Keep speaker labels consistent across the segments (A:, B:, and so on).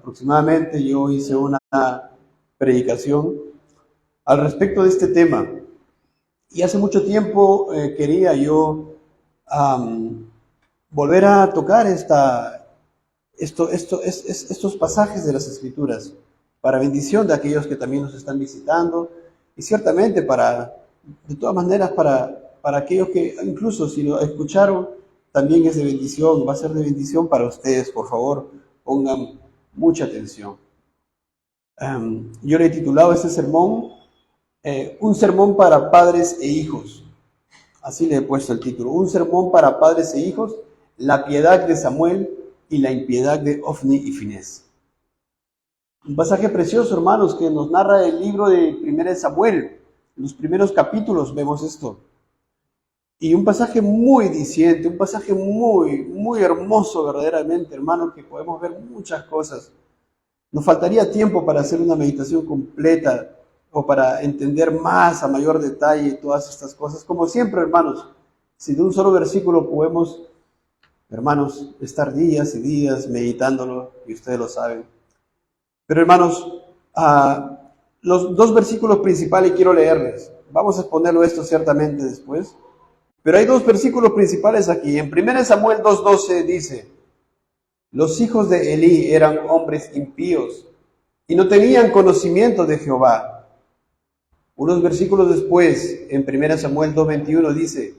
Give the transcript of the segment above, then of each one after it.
A: aproximadamente yo hice una predicación al respecto de este tema. Y hace mucho tiempo quería yo volver a tocar estos pasajes de las Escrituras para bendición de aquellos que también nos están visitando y ciertamente de todas maneras para aquellos que incluso si lo escucharon también es de bendición, va a ser de bendición para ustedes. Por favor, pongan mucha atención. Yo le he titulado este sermón un sermón para padres e hijos. Así le he puesto el título. Un sermón para padres e hijos, la piedad de Samuel y la impiedad de Ofni y Finés. Un pasaje precioso, hermanos, que nos narra el libro de 1 Samuel. En los primeros capítulos vemos esto. Y un pasaje muy diciente, un pasaje muy, muy hermoso verdaderamente, hermanos, que podemos ver muchas cosas. Nos faltaría tiempo para hacer una meditación completa o para entender más a mayor detalle todas estas cosas. Como siempre, hermanos, si de un solo versículo podemos, hermanos, estar días y días meditándolo, y ustedes lo saben. Pero, hermanos, los dos versículos principales quiero leerles. Vamos a exponerlo esto ciertamente después. Pero hay dos versículos principales aquí. En 1 Samuel 2:12 dice: los hijos de Elí eran hombres impíos y no tenían conocimiento de Jehová. Unos versículos después, en 1 Samuel 2:21 dice: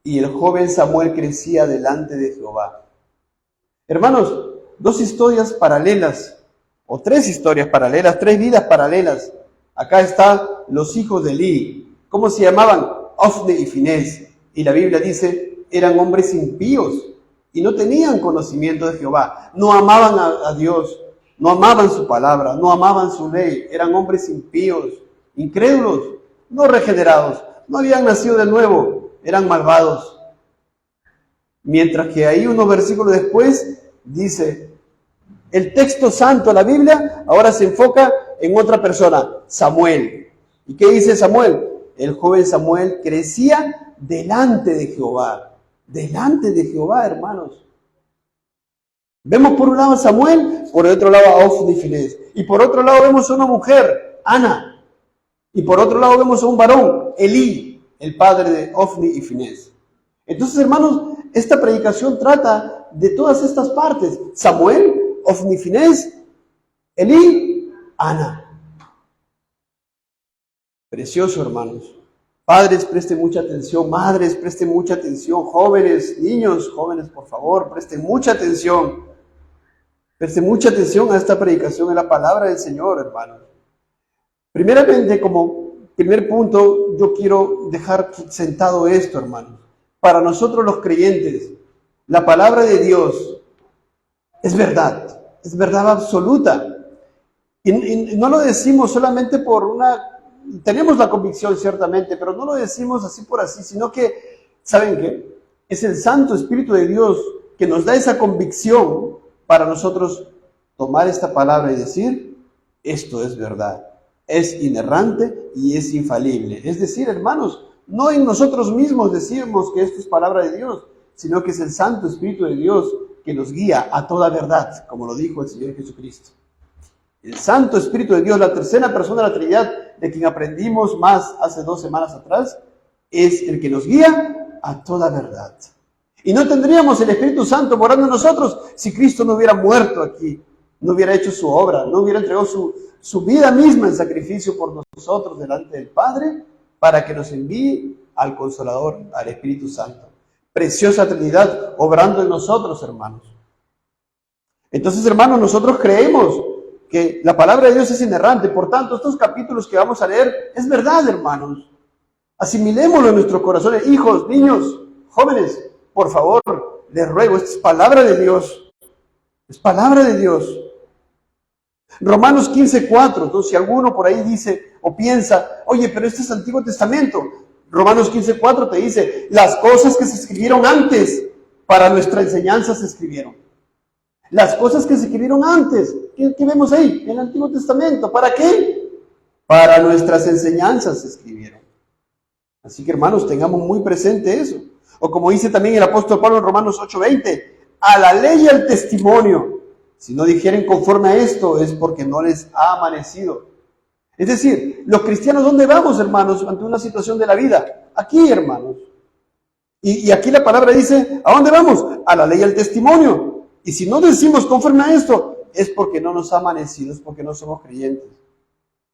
A: y el joven Samuel crecía delante de Jehová. Hermanos, dos historias paralelas, o tres historias paralelas, tres vidas paralelas. Acá están los hijos de Elí. ¿Cómo se llamaban? Ofni y Finés. Y la Biblia dice, eran hombres impíos y no tenían conocimiento de Jehová. No amaban a Dios, no amaban su palabra, no amaban su ley. Eran hombres impíos, incrédulos, no regenerados, no habían nacido de nuevo, eran malvados. Mientras que ahí unos versículos después dice, el texto santo, la Biblia, ahora se enfoca en otra persona, Samuel. ¿Y qué dice Samuel? El joven Samuel crecía delante de Jehová. Delante de Jehová, hermanos. Vemos por un lado a Samuel, por el otro lado a Ofni y Finés. Y por otro lado vemos a una mujer, Ana. Y por otro lado vemos a un varón, Elí, el padre de Ofni y Finés. Entonces, hermanos, esta predicación trata de todas estas partes. Samuel, Ofni y Finés, Elí, Ana. Precioso, hermanos. Padres, presten mucha atención. Madres, presten mucha atención. Jóvenes, niños, jóvenes, por favor, presten mucha atención. Presten mucha atención a esta predicación en la palabra del Señor, hermanos. Primeramente, como primer punto, yo quiero dejar sentado esto, hermanos. Para nosotros los creyentes, la palabra de Dios es verdad absoluta. Y no lo decimos solamente por una... Tenemos la convicción ciertamente, pero no lo decimos así por así, sino que, ¿saben qué? Es el Santo Espíritu de Dios que nos da esa convicción para nosotros tomar esta palabra y decir, esto es verdad, es inerrante y es infalible. Es decir, hermanos, no en nosotros mismos decimos que esto es palabra de Dios, sino que es el Santo Espíritu de Dios que nos guía a toda verdad, como lo dijo el Señor Jesucristo. El Santo Espíritu de Dios, la tercera persona de la Trinidad, de quien aprendimos más hace 2 semanas atrás, es el que nos guía a toda verdad. Y no tendríamos el Espíritu Santo morando en nosotros si Cristo no hubiera muerto aquí, no hubiera hecho su obra, no hubiera entregado su vida misma en sacrificio por nosotros delante del Padre, para que nos envíe al Consolador, al Espíritu Santo. Preciosa Trinidad obrando en nosotros, hermanos. Entonces, hermanos, nosotros creemos que la palabra de Dios es inerrante. Por tanto, estos capítulos que vamos a leer es verdad, hermanos. Asimilémoslo en nuestros corazones. Hijos, niños, jóvenes, por favor, les ruego, esta es palabra de Dios. Es palabra de Dios. Romanos 15:4. Entonces, si alguno por ahí dice o piensa, oye, pero este es Antiguo Testamento. Romanos 15:4 te dice, las cosas que se escribieron antes para nuestra enseñanza se escribieron. Las cosas que se escribieron antes, ¿qué vemos ahí? En el Antiguo Testamento. ¿Para qué? Para nuestras enseñanzas se escribieron. Así que, hermanos, tengamos muy presente eso. O como dice también el apóstol Pablo en Romanos 8:20, a la ley y al testimonio Si no dijeren conforme a esto, es porque no les ha amanecido. Es decir, los cristianos, ¿dónde vamos, hermanos, ante una situación de la vida? Aquí, hermanos. Y aquí la palabra dice, ¿a dónde vamos? A la ley y al testimonio. Y si no decimos conforme a esto, es porque no nos ha amanecido, es porque no somos creyentes.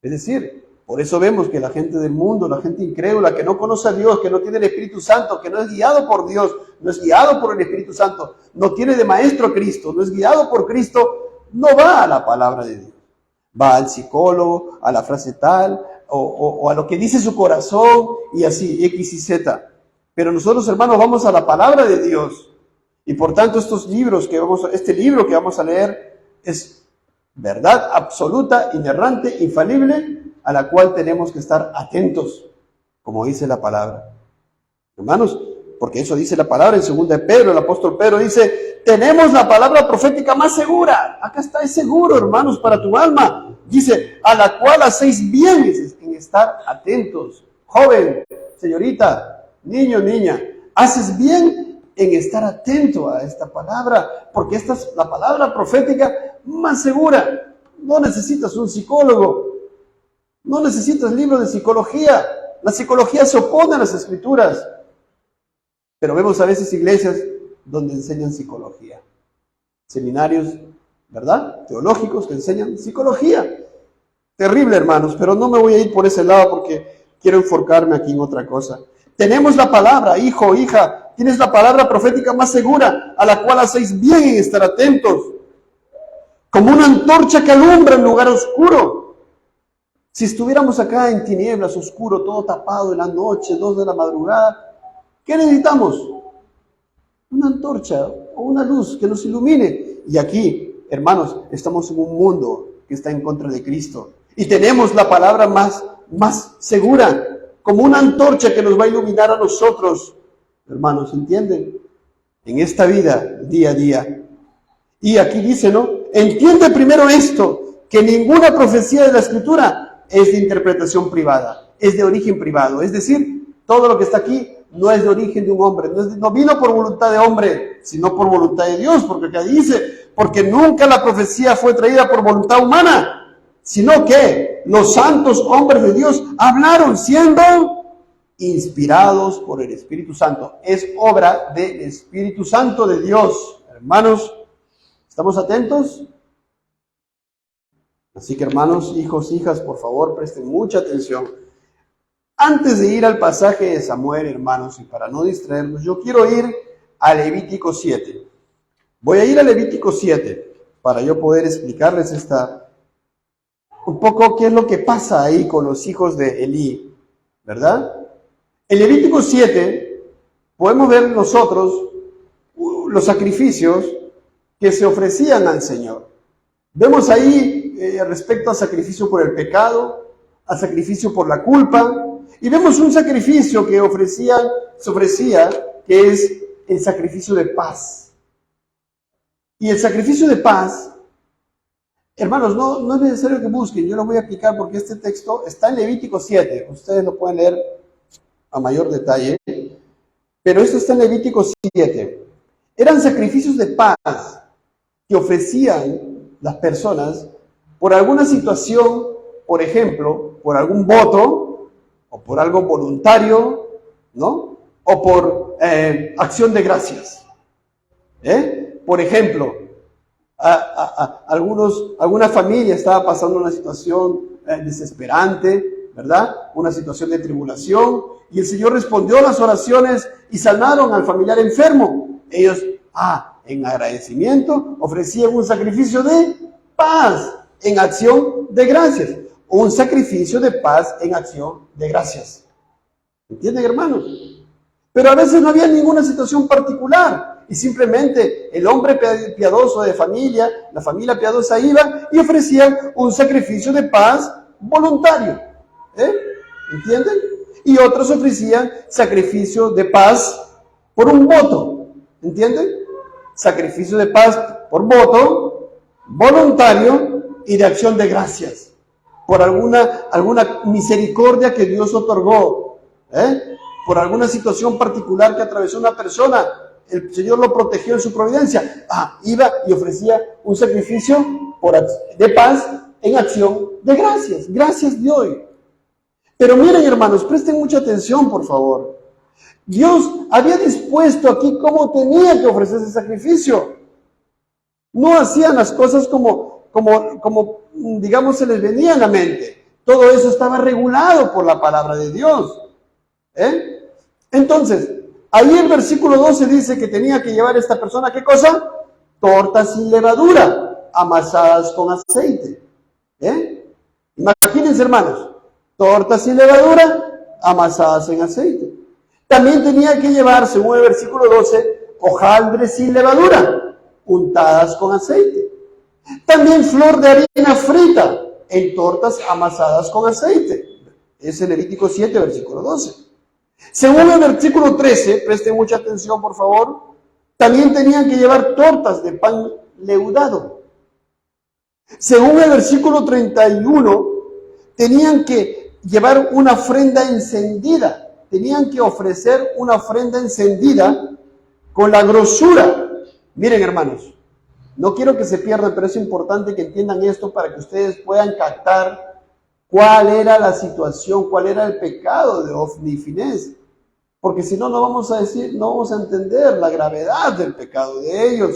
A: Es decir, por eso vemos que la gente del mundo, la gente incrédula, que no conoce a Dios, que no tiene el Espíritu Santo, que no es guiado por Dios, no es guiado por el Espíritu Santo, no tiene de maestro a Cristo, no es guiado por Cristo, no va a la palabra de Dios. Va al psicólogo, a la frase tal, o a lo que dice su corazón, y así, X y Z. Pero nosotros, hermanos, vamos a la palabra de Dios. Y por tanto, este libro que vamos a leer es verdad absoluta, inerrante, infalible, a la cual tenemos que estar atentos, como dice la palabra. Hermanos, porque eso dice la palabra en 2 de Pedro, el apóstol Pedro dice, tenemos la palabra profética más segura. Acá está, es seguro, hermanos, para tu alma. Dice, a la cual hacéis bien en estar atentos. Joven, señorita, niño, niña, haces bien en estar atento a esta palabra, porque esta es la palabra profética más segura. No necesitas un psicólogo, no necesitas libros de psicología. La psicología se opone a las escrituras. Pero vemos a veces iglesias donde enseñan psicología. Seminarios, ¿verdad? Teológicos que enseñan psicología. Terrible, hermanos, pero no me voy a ir por ese lado porque quiero enfocarme aquí en otra cosa. Tenemos la palabra, hijo, hija, tienes la palabra profética más segura, a la cual hacéis bien en estar atentos. Como una antorcha que alumbra en lugar oscuro. Si estuviéramos acá en tinieblas, oscuro, todo tapado en la noche, 2 de la madrugada, ¿qué necesitamos? Una antorcha o una luz que nos ilumine. Y aquí, hermanos, estamos en un mundo que está en contra de Cristo. Y tenemos la palabra más segura, como una antorcha que nos va a iluminar a nosotros. Hermanos, ¿entienden? En esta vida, día a día. Y aquí dice, ¿no? Entiende primero esto, que ninguna profecía de la Escritura es de interpretación privada, es de origen privado. Es decir, todo lo que está aquí no es de origen de un hombre, no vino por voluntad de hombre, sino por voluntad de Dios, porque acá dice, porque nunca la profecía fue traída por voluntad humana, sino que los santos hombres de Dios hablaron siendo inspirados por el Espíritu Santo. Es obra del Espíritu Santo de Dios. Hermanos, ¿estamos atentos? Así que, hermanos, hijos, hijas, por favor, presten mucha atención. Antes de ir al pasaje de Samuel, hermanos, y para no distraernos, yo quiero ir a Levítico 7. Voy a ir a Levítico 7 para yo poder explicarles un poco qué es lo que pasa ahí con los hijos de Elí, ¿verdad? En Levítico 7 podemos ver nosotros los sacrificios que se ofrecían al Señor. Vemos ahí respecto al sacrificio por el pecado, al sacrificio por la culpa, y vemos un sacrificio que se ofrecía, que es el sacrificio de paz. Y el sacrificio de paz, hermanos, no es necesario que busquen, yo lo voy a explicar porque este texto está en Levítico 7, ustedes lo pueden leer a mayor detalle, pero esto está en Levítico 7. Eran sacrificios de paz que ofrecían las personas por alguna situación, por ejemplo, por algún voto, o por algo voluntario, ¿no? O por acción de gracias. Por ejemplo, alguna familia estaba pasando una situación desesperante, ¿verdad? Una situación de tribulación, y el Señor respondió a las oraciones y sanaron al familiar enfermo. Ellos, en agradecimiento, ofrecían un sacrificio de paz en acción de gracias. Un sacrificio de paz en acción de gracias. ¿Entienden, hermanos? Pero a veces no había ninguna situación particular y simplemente el hombre piadoso de familia, la familia piadosa iba y ofrecían un sacrificio de paz voluntario. ¿Entienden? Y otros ofrecían sacrificio de paz por un voto. ¿Entienden? Sacrificio de paz por voto, voluntario y de acción de gracias. Por alguna misericordia que Dios otorgó, por alguna situación particular que atravesó una persona, el Señor lo protegió en su providencia. Iba y ofrecía un sacrificio de paz en acción de gracias. Gracias de hoy. Pero miren, hermanos, presten mucha atención, por favor. Dios había dispuesto aquí cómo tenía que ofrecer ese sacrificio. No hacían las cosas como digamos, se les venía en la mente. Todo eso estaba regulado por la palabra de Dios. Entonces, ahí el versículo 12 dice que tenía que llevar esta persona, ¿qué cosa? Tortas sin levadura, amasadas con aceite. Imagínense, hermanos, tortas sin levadura, amasadas en aceite. También tenía que llevar, según el versículo 12, hojaldres sin levadura, untadas con aceite. También flor de harina frita en tortas amasadas con aceite. Es el Levítico 7, versículo 12. Según el versículo 13, presten mucha atención, por favor, también tenían que llevar tortas de pan leudado. Según el versículo 31, tenían que llevar una ofrenda encendida. Tenían que ofrecer una ofrenda encendida con la grosura. Miren, hermanos, no quiero que se pierdan, pero es importante que entiendan esto para que ustedes puedan captar cuál era la situación, cuál era el pecado de Ofni y Finés. Porque si no, no vamos a entender la gravedad del pecado de ellos.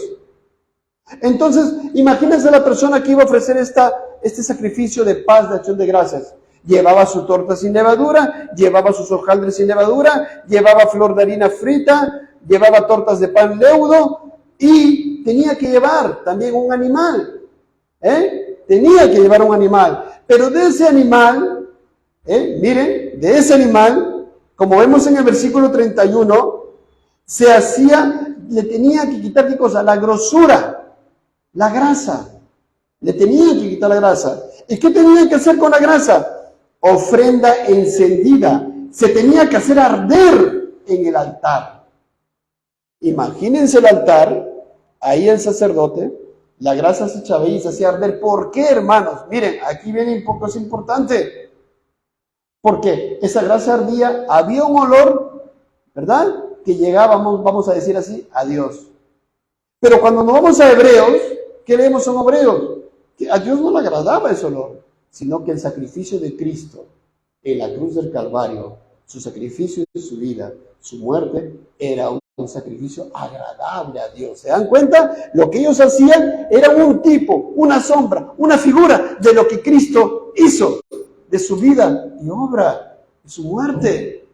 A: Entonces, imagínense la persona que iba a ofrecer este sacrificio de paz, de acción de gracias. Llevaba su torta sin levadura, llevaba sus hojaldres sin levadura, llevaba flor de harina frita, llevaba tortas de pan leudo y tenía que llevar también un animal. Tenía que llevar un animal. Pero de ese animal, miren, de ese animal, como vemos en el versículo 31, le tenía que quitar, ¿qué cosa? La grosura, la grasa. Le tenía que quitar la grasa. ¿Y qué tenía que hacer con la grasa? Ofrenda encendida. Se tenía que hacer arder en el altar. Imagínense el altar, ahí el sacerdote, la grasa se echaba y se hacía arder. ¿Por qué, hermanos? Miren, aquí viene un poco, es importante. Porque esa grasa ardía, había un olor, ¿verdad? Que llegaba, vamos a decir así, a Dios. Pero cuando nos vamos a Hebreos, ¿qué leemos en Hebreos? Que a Dios no le agradaba ese olor, sino que el sacrificio de Cristo en la cruz del Calvario, su sacrificio de su vida, su muerte, era un sacrificio agradable a Dios. ¿Se dan cuenta? Lo que ellos hacían era un tipo, una sombra, una figura de lo que Cristo hizo, de su vida y obra, de su muerte.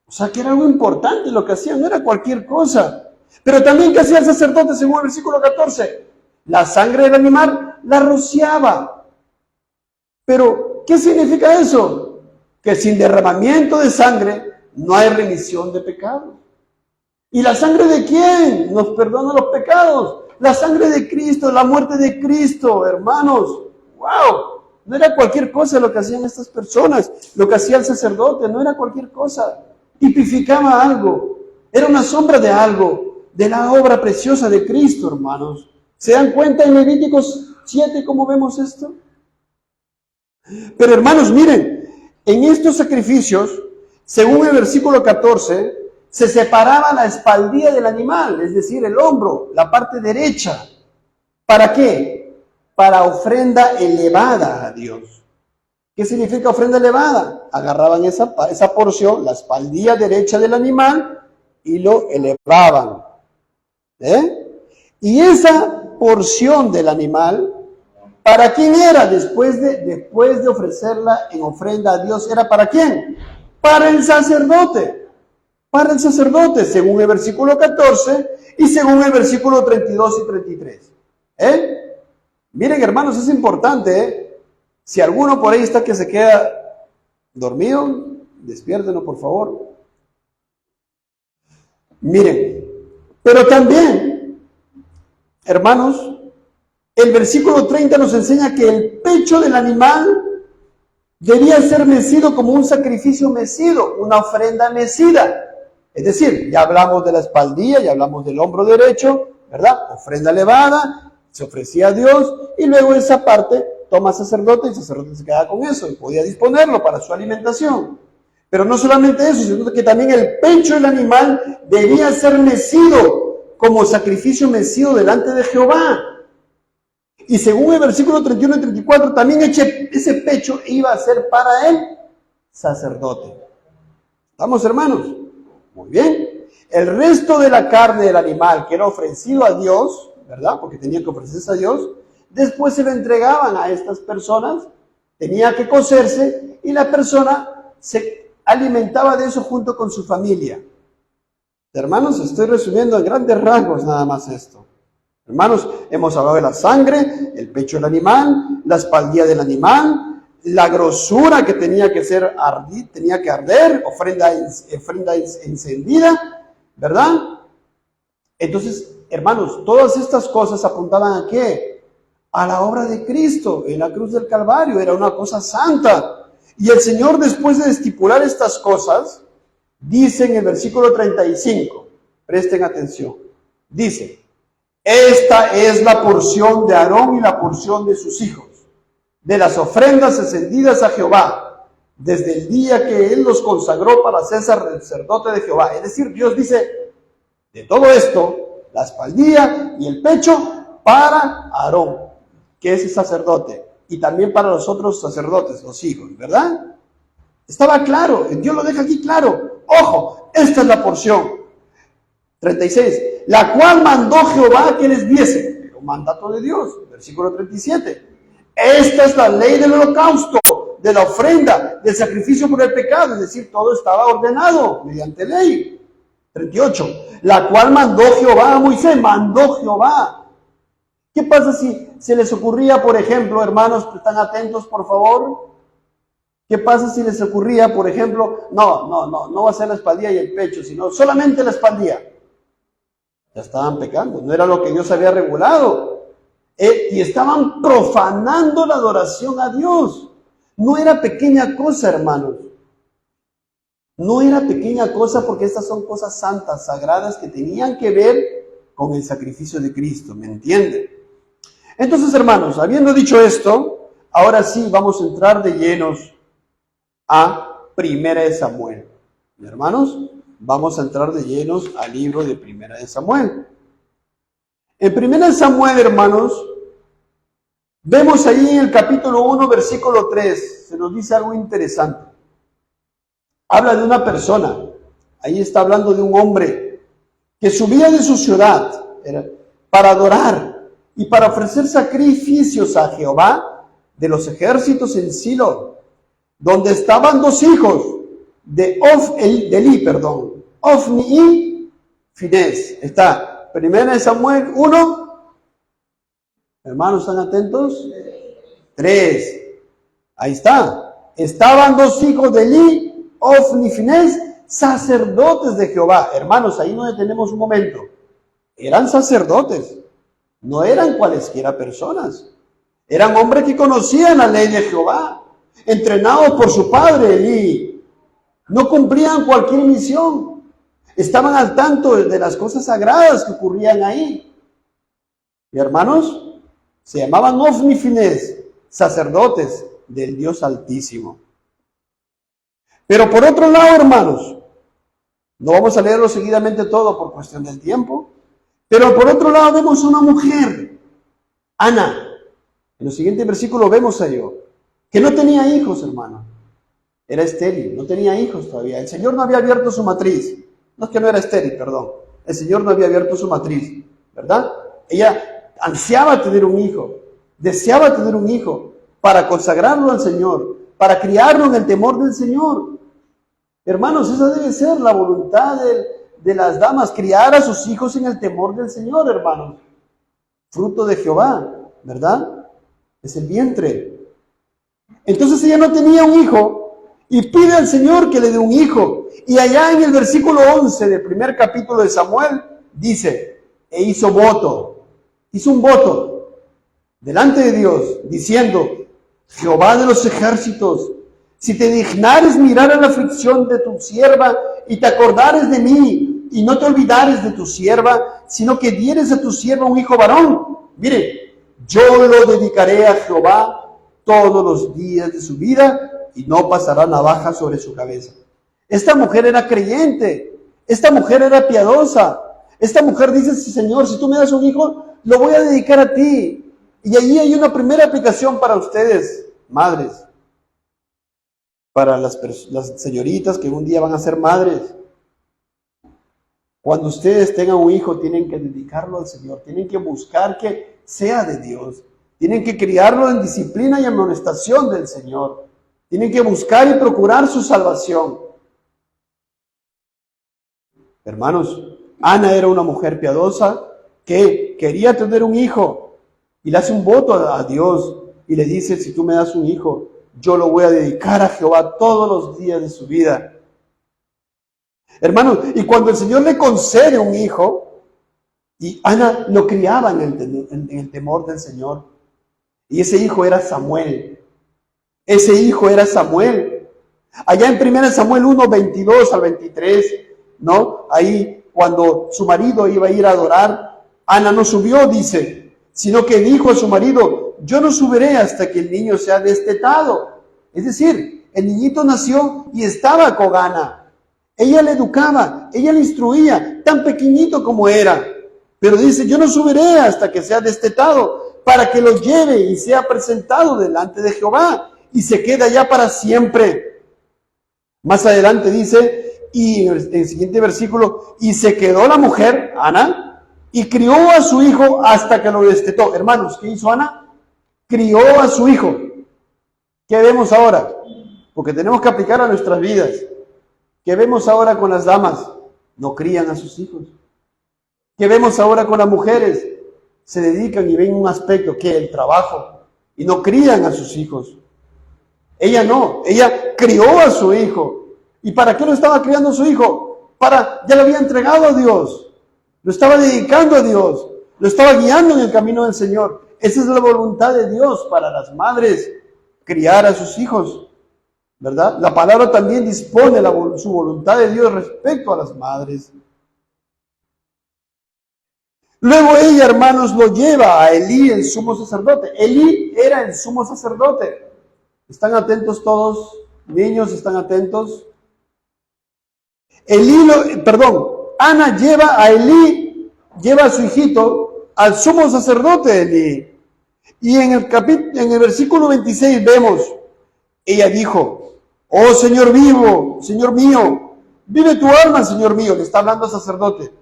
A: O sea, que era algo importante lo que hacían, no era cualquier cosa. Pero también, ¿qué hacía el sacerdote según el versículo 14? La sangre del animal la rociaba. Pero, ¿qué significa eso? Que sin derramamiento de sangre no hay remisión de pecados. ¿Y la sangre de quién nos perdona los pecados? La sangre de Cristo, la muerte de Cristo, hermanos. ¡Wow! No era cualquier cosa lo que hacían estas personas, lo que hacía el sacerdote, no era cualquier cosa. Tipificaba algo, era una sombra de algo, de la obra preciosa de Cristo, hermanos. ¿Se dan cuenta en Levíticos 7 cómo vemos esto? Pero hermanos, miren, en estos sacrificios, según el versículo 14, se separaba la espaldilla del animal, es decir, el hombro, la parte derecha. ¿Para qué? Para ofrenda elevada a Dios. ¿Qué significa ofrenda elevada? Agarraban esa porción, la espaldilla derecha del animal, y lo elevaban. Y esa porción del animal, ¿para quién era? Después de ofrecerla en ofrenda a Dios, ¿era para quién? Para el sacerdote. Para el sacerdote, según el versículo 14 y según el versículo 32 y 33. Miren, hermanos, es importante, Si alguno por ahí está que se queda dormido, despiértenlo, por favor. Miren, pero también, hermanos, el versículo 30 nos enseña que el pecho del animal debía ser mecido como un sacrificio mecido, una ofrenda mecida. Es decir, ya hablamos de la espaldilla, ya hablamos del hombro derecho, ¿verdad? Ofrenda elevada, se ofrecía a Dios, y luego esa parte toma sacerdote, y el sacerdote se queda con eso, y podía disponerlo para su alimentación. Pero no solamente eso, sino que también el pecho del animal debía ser mecido como sacrificio mecido delante de Jehová. Y según el versículo 31 y 34, también ese pecho iba a ser para el sacerdote. ¿Estamos, hermanos? Muy bien. El resto de la carne del animal que era ofrecido a Dios, ¿verdad? Porque tenía que ofrecerse a Dios, después se lo entregaban a estas personas, tenía que cocerse y la persona se alimentaba de eso junto con su familia. Hermanos, estoy resumiendo en grandes rasgos nada más esto. Hermanos, hemos hablado de la sangre, el pecho del animal, la espaldilla del animal, la grosura que tenía que ser tenía que arder, ofrenda encendida, ¿verdad? Entonces, hermanos, todas estas cosas apuntaban ¿a qué? A la obra de Cristo en la cruz del Calvario. Era una cosa santa. Y el Señor, después de estipular estas cosas, dice en el versículo 35, presten atención, dice: esta es la porción de Aarón y la porción de sus hijos, de las ofrendas encendidas a Jehová, desde el día que Él los consagró para ser sacerdote de Jehová. Es decir, Dios dice, de todo esto, la espaldilla y el pecho para Aarón, que es el sacerdote, y también para los otros sacerdotes, los hijos, ¿verdad? Estaba claro, Dios lo deja aquí claro. Ojo, esta es la porción. 36, la cual mandó Jehová que les diese, un mandato de Dios, versículo 37. Esta es la ley del holocausto, de la ofrenda, del sacrificio por el pecado, es decir, todo estaba ordenado mediante ley. 38, la cual mandó Jehová a Moisés, mandó Jehová. ¿Qué pasa si se les ocurría, por ejemplo, hermanos, están atentos por favor? ¿Qué pasa si les ocurría, por ejemplo, no va a ser la espaldilla y el pecho, sino solamente la espaldilla? Ya estaban pecando, no era lo que Dios había regulado. Y estaban profanando la adoración a Dios. No era pequeña cosa, hermanos. No era pequeña cosa, porque estas son cosas santas, sagradas, que tenían que ver con el sacrificio de Cristo, ¿me entienden? Entonces, hermanos, habiendo dicho esto, ahora sí vamos a entrar de llenos a Primera de Samuel. Hermanos, vamos a entrar de llenos al libro de Primera de Samuel. En Primera de Samuel, hermanos, vemos ahí en el capítulo 1, versículo 3, se nos dice algo interesante. Habla de una persona, ahí está hablando de un hombre que subía de su ciudad para adorar y para ofrecer sacrificios a Jehová de los ejércitos en Silo, donde estaban dos hijos de Ofni y Finés. Está Primera de Samuel 1. Hermanos, ¿están atentos? 3. Ahí está. Estaban dos hijos de Eli, Ofni y Finés, sacerdotes de Jehová. Hermanos, ahí nos detenemos un momento. Eran sacerdotes. No eran cualesquiera personas. Eran hombres que conocían la ley de Jehová, entrenados por su padre Elí. No cumplían cualquier misión. Estaban al tanto de las cosas sagradas que ocurrían ahí. Y hermanos, se llamaban Ofni y Finés, sacerdotes del Dios Altísimo. Pero por otro lado, hermanos, no vamos a leerlo seguidamente todo por cuestión del tiempo, pero por otro lado vemos una mujer, Ana. En el siguiente versículo vemos a ello, que no tenía hijos, hermano. Era estéril, no tenía hijos todavía. El Señor no había abierto su matriz. No es que no era estéril, perdón. El Señor no había abierto su matriz, ¿verdad? Ella ansiaba tener un hijo, deseaba tener un hijo para consagrarlo al Señor, para criarlo en el temor del Señor. Hermanos, esa debe ser la voluntad de las damas, criar a sus hijos en el temor del Señor, hermanos. Fruto de Jehová, ¿verdad? Es el vientre. Entonces ella no tenía un hijo y pide al Señor que le dé un hijo. Y allá en el versículo 11 del primer capítulo de Samuel dice, e hizo un voto delante de Dios, diciendo, Jehová de los ejércitos, si te dignares mirar a la aflicción de tu sierva y te acordares de mí y no te olvidares de tu sierva, sino que dieres a tu sierva un hijo varón, mire, yo lo dedicaré a Jehová todos los días de su vida y no pasará navaja sobre su cabeza. Esta mujer era creyente, esta mujer era piadosa, Esta mujer dice, sí, Señor, si tú me das un hijo, lo voy a dedicar a ti. Y allí hay una primera aplicación para ustedes, madres, para las señoritas que un día van a ser madres. Cuando ustedes tengan un hijo, tienen que dedicarlo al Señor, tienen que buscar que sea de Dios, tienen que criarlo en disciplina y amonestación del Señor, tienen que buscar y procurar su salvación. Hermanos, Ana era una mujer piadosa que quería tener un hijo y le hace un voto a Dios y le dice, si tú me das un hijo, yo lo voy a dedicar a Jehová todos los días de su vida. Hermanos, y cuando el Señor le concede un hijo, y Ana lo criaba en el temor del Señor, y ese hijo era Samuel. Ese hijo era Samuel. Allá en 1 Samuel 1, 22 al 23, ¿no? Ahí cuando su marido iba a ir a adorar, Ana no subió, dice, sino que dijo a su marido, yo no subiré hasta que el niño sea destetado. Es decir, el niñito nació y estaba con Ana. Ella le educaba, ella le instruía, tan pequeñito como era. Pero dice, yo no subiré hasta que sea destetado, para que lo lleve y sea presentado delante de Jehová, y se quede allá para siempre. Más adelante dice, y en el siguiente versículo, y se quedó la mujer, Ana, y crió a su hijo hasta que lo destetó. Hermanos, ¿qué hizo Ana? Crió a su hijo. ¿Qué vemos ahora? Porque tenemos que aplicar a nuestras vidas. ¿Qué vemos ahora con las damas? No crían a sus hijos. ¿Qué vemos ahora con las mujeres? Se dedican y ven un aspecto que el trabajo y no crían a sus hijos. Ella no, ella crió a su hijo. ¿Y para qué lo estaba criando a su hijo? Ya lo había entregado a Dios, lo estaba dedicando a Dios, lo estaba guiando en el camino del Señor. Esa es la voluntad de Dios para las madres, criar a sus hijos, ¿verdad? La palabra también dispone su voluntad de Dios respecto a las madres. Luego ella, hermanos, lo lleva a Elí, el sumo sacerdote. Elí era el sumo sacerdote. ¿Están atentos todos? Niños, ¿están atentos? Ana lleva a Elí, lleva a su hijito al sumo sacerdote Elí. Y en el versículo 26 vemos, ella dijo, oh Señor vivo, Señor mío, vive tu alma, Señor mío. Le está hablando al sacerdote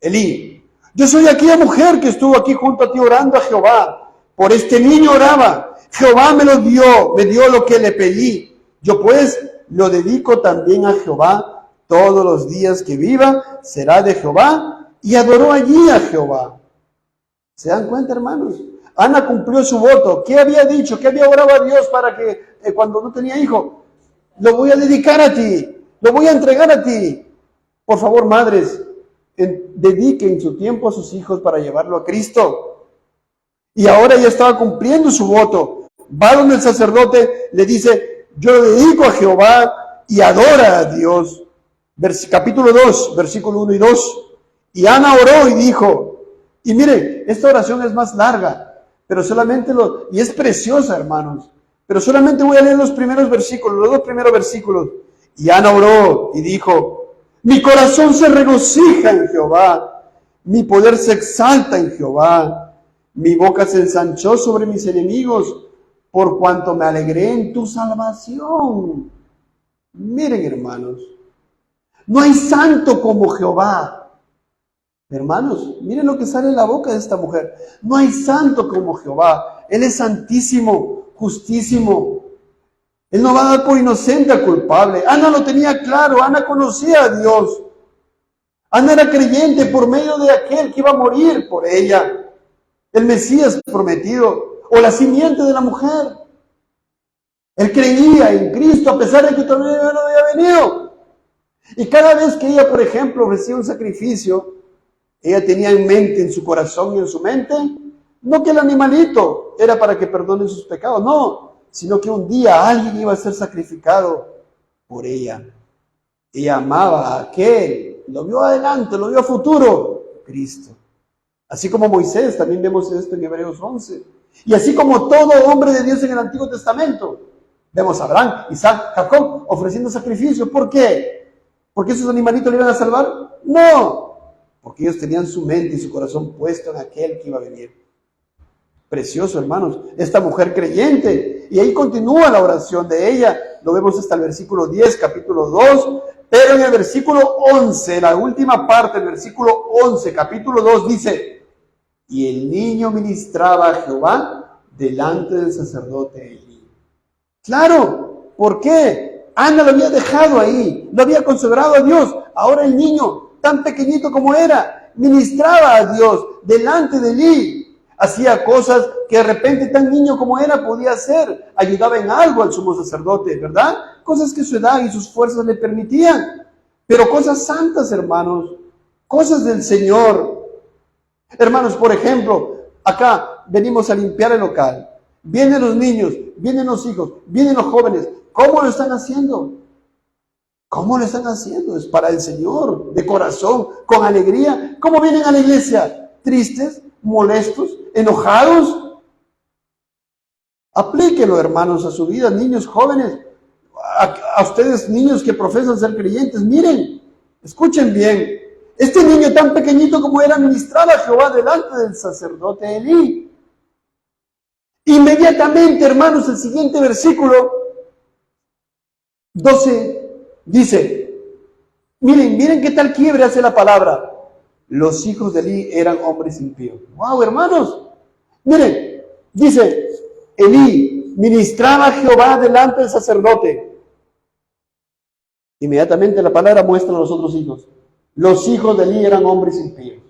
A: Elí. Yo soy aquella mujer que estuvo aquí junto a ti orando a Jehová. Por este niño oraba. Jehová me dio lo que le pedí. Yo pues lo dedico también a Jehová. Todos los días que viva será de Jehová. Y adoró allí a Jehová. ¿Se dan cuenta, hermanos? Ana cumplió su voto. ¿Qué había dicho? ¿Qué había orado a Dios para que cuando no tenía hijo? Lo voy a dedicar a ti. Lo voy a entregar a ti. Por favor, madres, dediquen su tiempo a sus hijos para llevarlo a Cristo. Y ahora ya estaba cumpliendo su voto. Va donde el sacerdote le dice, yo lo dedico a Jehová y adora a Dios. Capítulo 2, versículo 1 y 2. Y Ana oró y dijo, y miren, esta oración es más larga, pero solamente y es preciosa, hermanos, pero solamente voy a leer los primeros versículos, los dos primeros versículos. Y Ana oró y dijo, mi corazón se regocija en Jehová, mi poder se exalta en Jehová, mi boca se ensanchó sobre mis enemigos, por cuanto me alegré en tu salvación. Miren, hermanos, no hay santo como Jehová. Hermanos, miren lo que sale de la boca de esta mujer. No hay santo como Jehová. Él es santísimo, justísimo. Él no va a dar por inocente al culpable. Ana lo tenía claro, Ana conocía a Dios. Ana era creyente por medio de aquel que iba a morir por ella. El Mesías prometido, o la simiente de la mujer. Él creía en Cristo a pesar de que todavía no había venido. Y cada vez que ella, por ejemplo, ofrecía un sacrificio, ella tenía en mente, en su corazón y en su mente, no que el animalito era para que perdone sus pecados, no, sino que un día alguien iba a ser sacrificado por ella. Ella amaba a aquel, lo vio adelante, lo vio a futuro, Cristo. Así como Moisés, también vemos esto en Hebreos 11. Y así como todo hombre de Dios en el Antiguo Testamento, vemos a Abraham, Isaac, Jacob ofreciendo sacrificios. ¿Por qué? ¿Porque esos animalitos le iban a salvar? No. porque ellos tenían su mente y su corazón puesto en aquel que iba a venir. Precioso, hermanos, esta mujer creyente, y ahí continúa la oración de ella, lo vemos hasta el versículo 10, capítulo 2, pero en el versículo 11, la última parte del versículo 11, capítulo 2, dice, y el niño ministraba a Jehová delante del sacerdote Elí. Claro, ¿por qué? Ana lo había dejado ahí, lo había consagrado a Dios, ahora el niño, tan pequeñito como era, ministraba a Dios delante de Elí. Hacía cosas que de repente tan niño como era podía hacer. Ayudaba en algo al sumo sacerdote, ¿verdad? Cosas que su edad y sus fuerzas le permitían. Pero cosas santas, hermanos. Cosas del Señor. Hermanos, por ejemplo, acá venimos a limpiar el local. Vienen los niños, vienen los hijos, vienen los jóvenes. ¿Cómo lo están haciendo? ¿Cómo lo están haciendo? Es para el Señor, de corazón, con alegría. ¿Cómo vienen a la iglesia? ¿Tristes? ¿Molestos? ¿Enojados? Aplíquenlo, hermanos, a su vida, niños jóvenes, a ustedes niños que profesan ser creyentes. Miren, escuchen bien, este niño tan pequeñito como era ministraba a Jehová delante del sacerdote Elí. Inmediatamente, hermanos, el siguiente versículo 12 dice, miren qué tal quiebre hace la palabra. Los hijos de Elí eran hombres impíos. ¡Wow, hermanos! Miren, dice, Elí ministraba a Jehová delante del sacerdote. Inmediatamente la palabra muestra a los otros hijos. Los hijos de Elí eran hombres impíos.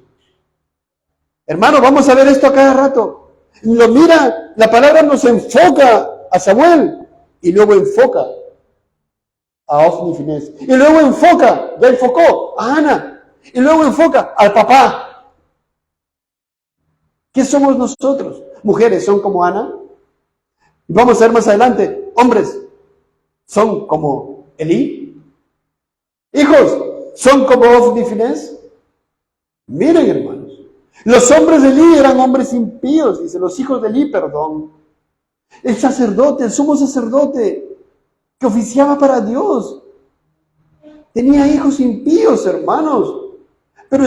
A: Hermanos, vamos a ver esto a cada rato. Lo mira, la palabra nos enfoca a Samuel y luego enfoca a Ofni y Finés. Y luego enfoca, ya enfocó a Ana. Y luego enfoca al papá. ¿Qué somos nosotros? Mujeres son como Ana. Y vamos a ver más adelante. Hombres son como Elí. Hijos son como Ofni y Finés. Miren, hermanos. Los hombres de Elí eran hombres impíos. Dice, los hijos de Elí, perdón. El sacerdote, el sumo sacerdote, que oficiaba para Dios, tenía hijos impíos, hermanos. Pero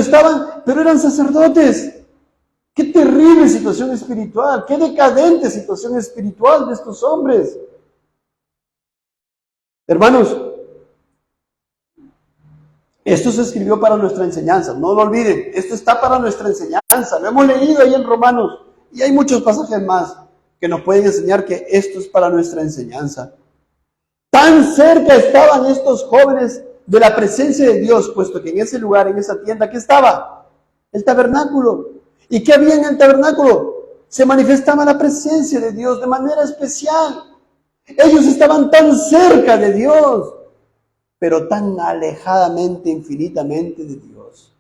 A: eran sacerdotes. Qué terrible situación espiritual, qué decadente situación espiritual de estos hombres. Hermanos, esto se escribió para nuestra enseñanza, no lo olviden, esto está para nuestra enseñanza, lo hemos leído ahí en Romanos, y hay muchos pasajes más que nos pueden enseñar que esto es para nuestra enseñanza. Tan cerca estaban estos jóvenes de la presencia de Dios, puesto que en ese lugar, en esa tienda, ¿qué estaba? El tabernáculo. ¿Y qué había en el tabernáculo? Se manifestaba la presencia de Dios de manera especial. Ellos estaban tan cerca de Dios, pero tan alejadamente, infinitamente de Dios.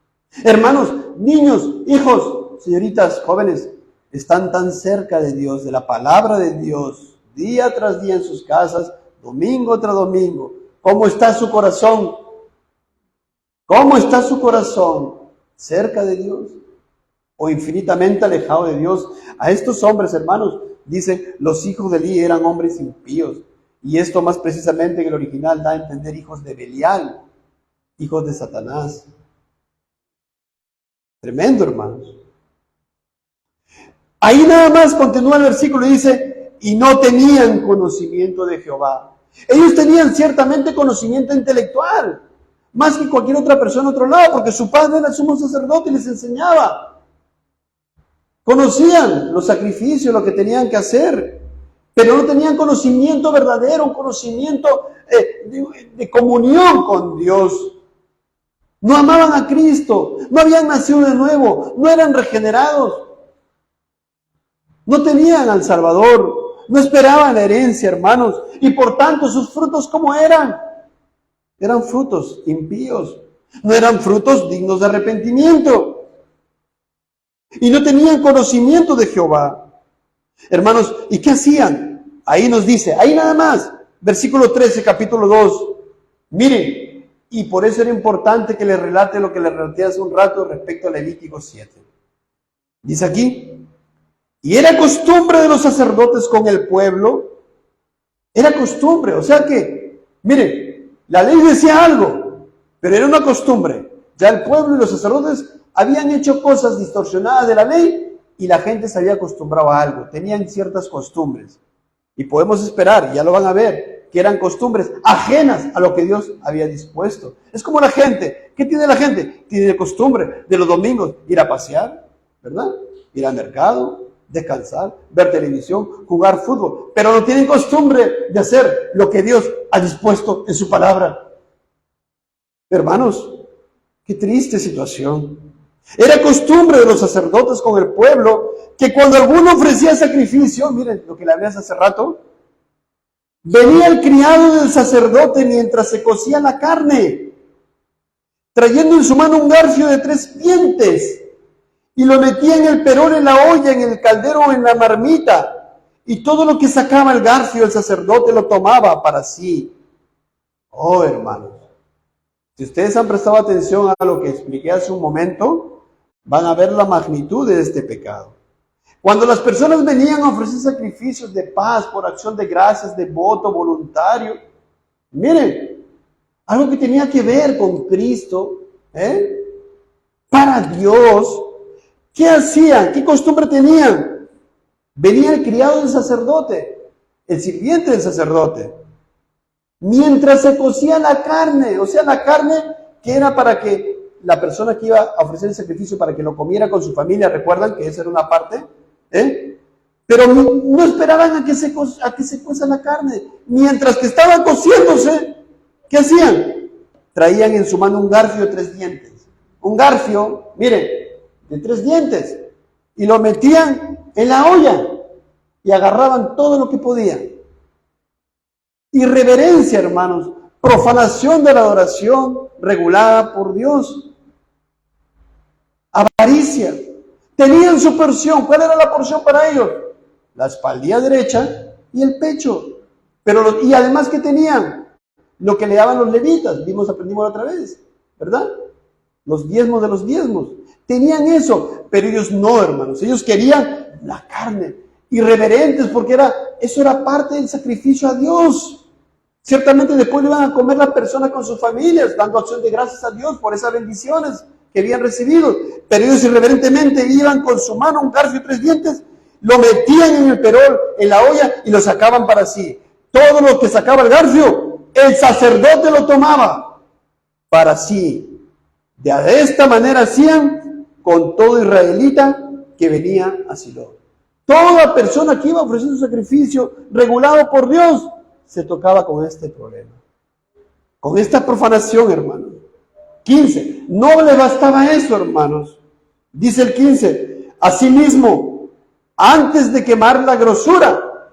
A: Hermanos, niños, hijos, señoritas, jóvenes, están tan cerca de Dios, de la palabra de Dios, día tras día en sus casas, domingo tras domingo. ¿Cómo está su corazón? ¿Cómo está su corazón? ¿Cerca de Dios o infinitamente alejado de Dios? A estos hombres, hermanos, dicen, los hijos de Elí eran hombres impíos. Y esto más precisamente en el original da a entender hijos de Belial, hijos de Satanás. Tremendo, hermanos. Ahí nada más continúa el versículo y dice, y no tenían conocimiento de Jehová. Ellos tenían ciertamente conocimiento intelectual, más que cualquier otra persona a otro lado, porque su padre era el sumo sacerdote y les enseñaba. Conocían los sacrificios, lo que tenían que hacer, pero no tenían conocimiento verdadero, un conocimiento de comunión con Dios. No amaban a Cristo, no habían nacido de nuevo, no eran regenerados, no tenían al Salvador, no esperaban la herencia, hermanos, y por tanto sus frutos, ¿cómo eran? Eran frutos impíos, no eran frutos dignos de arrepentimiento, y no tenían conocimiento de Jehová. Hermanos, ¿y qué hacían? Ahí nos dice, ahí nada más, versículo 13, capítulo 2, miren, y por eso era importante que les relate lo que les relaté hace un rato respecto a Levítico 7. Dice aquí, y era costumbre de los sacerdotes con el pueblo, era costumbre, o sea que, miren, la ley decía algo, pero era una costumbre. Ya el pueblo y los sacerdotes habían hecho cosas distorsionadas de la ley y la gente se había acostumbrado a algo, tenían ciertas costumbres. Y podemos esperar, ya lo van a ver, que eran costumbres ajenas a lo que Dios había dispuesto. Es como la gente. ¿Qué tiene la gente? Tiene costumbre de los domingos ir a pasear, ¿verdad? Ir al mercado, descansar, ver televisión, jugar fútbol. Pero no tienen costumbre de hacer lo que Dios ha dispuesto en su palabra. Hermanos, qué triste situación. Era costumbre de los sacerdotes con el pueblo que cuando alguno ofrecía sacrificio, miren lo que le hablé hace rato, venía el criado del sacerdote mientras se cocía la carne, trayendo en su mano un garfio de 3 dientes, y lo metía en el perol, en la olla, en el caldero o en la marmita, y todo lo que sacaba el garfio el sacerdote lo tomaba para sí. Oh, hermanos, si ustedes han prestado atención a lo que expliqué hace un momento, van a ver la magnitud de este pecado. Cuando las personas venían a ofrecer sacrificios de paz por acción de gracias, de voto voluntario, miren, algo que tenía que ver con Cristo, para Dios, ¿qué hacían? ¿Qué costumbre tenían? Venía el criado del sacerdote, el sirviente del sacerdote, mientras se cocía la carne, o sea, la carne que era para que la persona que iba a ofrecer el sacrificio para que lo comiera con su familia, recuerdan que esa era una parte, pero no esperaban a que se cueza la carne. Mientras que estaba cociéndose, ¿qué hacían? Traían en su mano un garfio de 3 dientes. Un garfio, miren, de 3 dientes. Y lo metían en la olla y agarraban todo lo que podían. Irreverencia, hermanos, profanación de la adoración regulada por Dios. Avaricia. Tenían su porción. ¿Cuál era la porción para ellos? La espaldilla derecha y el pecho. Y además, ¿qué tenían? Lo que le daban los levitas. Aprendimos otra vez, ¿verdad? Los diezmos de los diezmos. Tenían eso, pero ellos no, hermanos. Ellos querían la carne. Irreverentes, porque eso era parte del sacrificio a Dios. Ciertamente después le iban a comer las personas con sus familias, dando acción de gracias a Dios por esas bendiciones que habían recibido. Pero ellos irreverentemente iban con su mano, un garfio de 3 dientes, lo metían en el perol, en la olla, y lo sacaban para sí. Todo lo que sacaba el garfio, el sacerdote lo tomaba para sí. De esta manera hacían con todo israelita que venía a Silo. Toda persona que iba a ofrecer un sacrificio regulado por Dios, se tocaba con este problema, con esta profanación, hermanos. 15. No le bastaba eso, hermanos. Dice el 15. Asimismo, antes de quemar la grosura.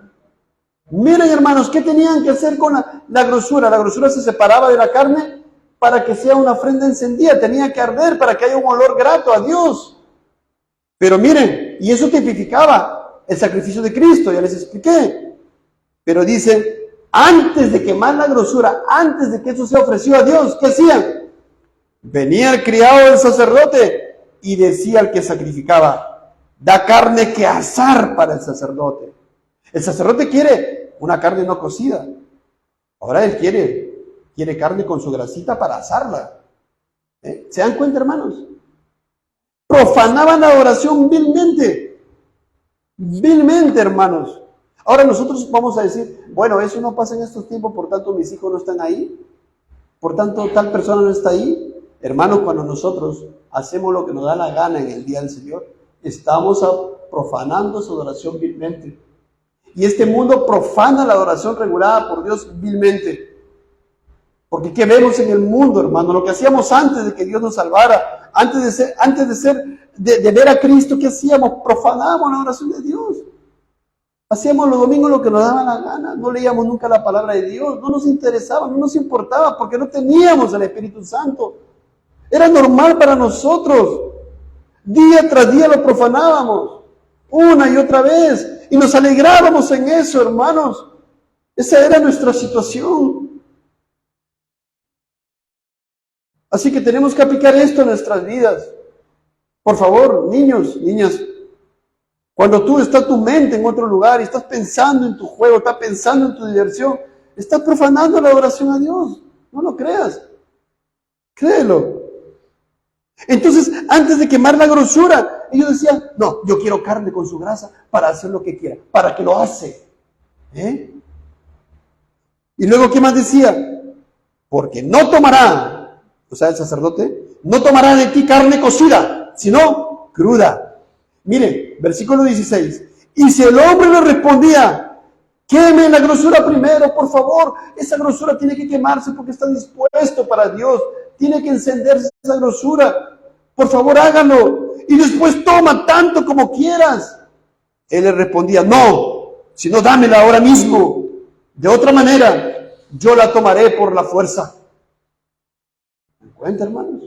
A: Miren, hermanos, ¿qué tenían que hacer con la grosura? La grosura se separaba de la carne para que sea una ofrenda encendida. Tenía que arder para que haya un olor grato a Dios. Pero miren, y eso tipificaba el sacrificio de Cristo, ya les expliqué. Pero dice, antes de quemar la grosura, antes de que eso sea ofrecido a Dios, ¿qué hacían? Venía el criado del sacerdote y decía al que sacrificaba, da carne que asar para el sacerdote. El sacerdote quiere una carne no cocida. Ahora él quiere carne con su grasita para asarla. ¿Se dan cuenta, hermanos? Profanaban la adoración vilmente. Vilmente, hermanos. Ahora nosotros vamos a decir, bueno, eso no pasa en estos tiempos, por tanto mis hijos no están ahí, por tanto tal persona no está ahí. Hermanos, cuando nosotros hacemos lo que nos da la gana en el día del Señor, estamos profanando su adoración vilmente. Y este mundo profana la adoración regulada por Dios vilmente. Porque ¿qué vemos en el mundo, hermano? Lo que hacíamos antes de que Dios nos salvara, antes de ver a Cristo, ¿qué hacíamos? Profanábamos la adoración de Dios. Hacíamos los domingos lo que nos daba la gana, no leíamos nunca la palabra de Dios, no nos interesaba, no nos importaba, porque no teníamos el Espíritu Santo. Era normal para nosotros. Día tras día lo profanábamos, una y otra vez, y nos alegrábamos en eso, hermanos. Esa era nuestra situación. Así que tenemos que aplicar esto en nuestras vidas. Por favor, niños, niñas, cuando tú estás tu mente en otro lugar y estás pensando en tu juego, estás pensando en tu diversión, estás profanando la adoración a Dios. No lo creas. Créelo. Entonces, antes de quemar la grosura, ellos decían, no, yo quiero carne con su grasa para hacer lo que quiera. ¿Para qué lo hace? ¿Eh? Y luego, ¿qué más decía? Porque no tomará, o sea, el sacerdote, no tomará de ti carne cocida, sino cruda. Miren, versículo 16. Y si el hombre le respondía, queme la grosura primero, por favor. Esa grosura tiene que quemarse porque está dispuesto para Dios. Tiene que encenderse esa grosura. Por favor, hágalo. Y después toma tanto como quieras. Él le respondía, no, sino dámela ahora mismo. De otra manera, yo la tomaré por la fuerza. ¿Me dan cuenta, hermanos?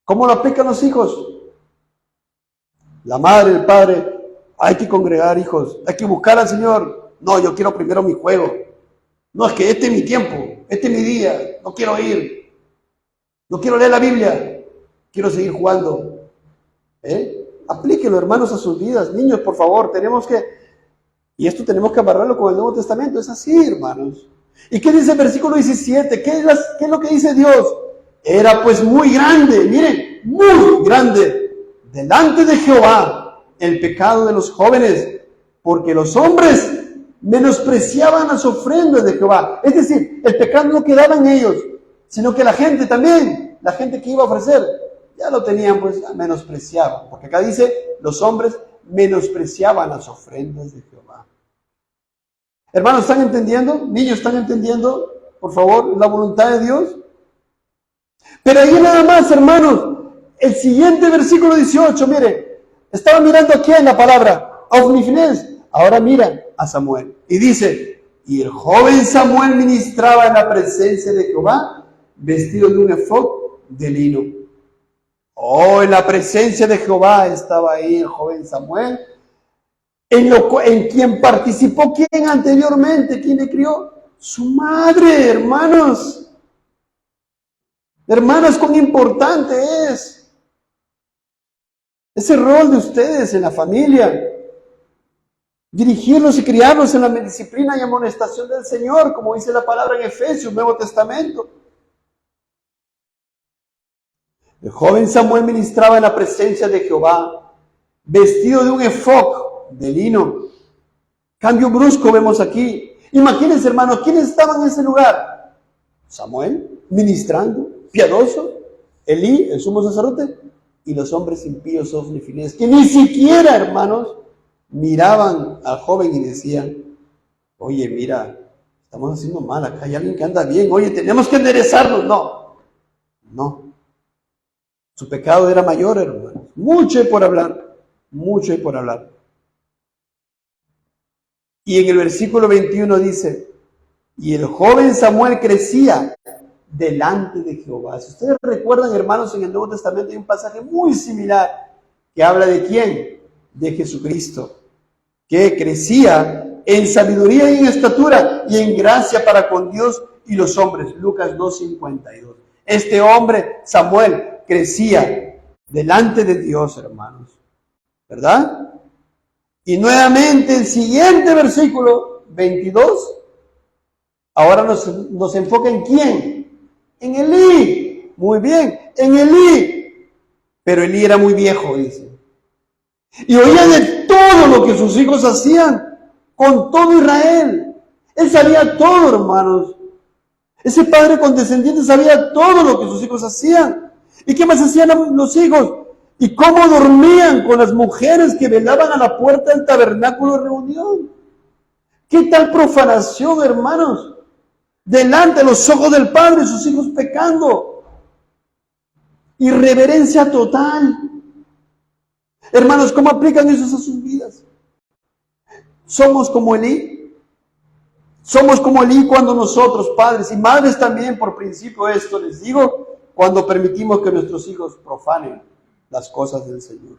A: ¿Cómo lo aplican los hijos? La madre, el padre, hay que congregar, hijos, hay que buscar al Señor. No, yo quiero primero mi juego. No, es que este es mi tiempo, este es mi día, no quiero ir. No quiero leer la Biblia, quiero seguir jugando. Aplíquenlo, hermanos, a sus vidas. Niños, por favor, y esto tenemos que amarrarlo con el Nuevo Testamento, es así, hermanos. ¿Y qué dice el versículo 17? ¿Qué es lo que dice Dios? Era pues muy grande, miren, muy grande, delante de Jehová el pecado de los jóvenes, porque los hombres menospreciaban las ofrendas de Jehová. Es decir, el pecado no quedaba en ellos, sino que la gente también, la gente que iba a ofrecer, ya lo tenían, pues menospreciaban. Porque acá dice, los hombres menospreciaban las ofrendas de Jehová. Hermanos, ¿están entendiendo? Niños, ¿están entendiendo? Por favor, la voluntad de Dios. Pero ahí nada más, hermanos, el siguiente versículo 18, mire, estaba mirando aquí en la palabra, Ofni-Finés, ahora mira a Samuel, y dice, y el joven Samuel ministraba en la presencia de Jehová, vestido de un efod de lino. Oh, en la presencia de Jehová estaba ahí el joven Samuel, en quien participó, ¿quién anteriormente? ¿Quién le crió? Su madre, hermanos. Hermanos, cuán importante es ese rol de ustedes en la familia. Dirigirlos y criarlos en la disciplina y amonestación del Señor, como dice la palabra en Efesios, Nuevo Testamento. El joven Samuel ministraba en la presencia de Jehová, vestido de un efod de lino. Cambio brusco vemos aquí. Imagínense, hermanos, ¿quiénes estaban en ese lugar? Samuel, ministrando, piadoso, Elí, el sumo sacerdote, y los hombres impíos, Ofni y Finés, que ni siquiera, hermanos, miraban al joven y decían, oye, mira, estamos haciendo mal, acá hay alguien que anda bien, oye, tenemos que enderezarnos. No. Su pecado era mayor, hermanos. Mucho hay por hablar, mucho hay por hablar. Y en el versículo 21 dice, y el joven Samuel crecía delante de Jehová. Si ustedes recuerdan, hermanos, en el Nuevo Testamento hay un pasaje muy similar que habla de ¿quién? De Jesucristo, que crecía en sabiduría y en estatura y en gracia para con Dios y los hombres. Lucas 2:52. Este hombre, Samuel, crecía delante de Dios, hermanos. ¿Verdad? Y nuevamente el siguiente versículo, 22, ahora nos enfoca en ¿quién? En Elí. Muy bien, en Elí. Pero Elí era muy viejo, dice. Y oía de todo lo que sus hijos hacían con todo Israel. Él sabía todo, hermanos. Ese padre condescendiente sabía todo lo que sus hijos hacían. ¿Y qué más hacían los hijos? ¿Y cómo dormían con las mujeres que velaban a la puerta del tabernáculo de reunión? ¿Qué tal profanación, hermanos? Delante de los ojos del Padre, sus hijos pecando. Irreverencia total. Hermanos, ¿cómo aplican eso a sus vidas? ¿Somos como Elí? Somos como Elí cuando nosotros, padres y madres también, por principio esto les digo, cuando permitimos que nuestros hijos profanen las cosas del Señor.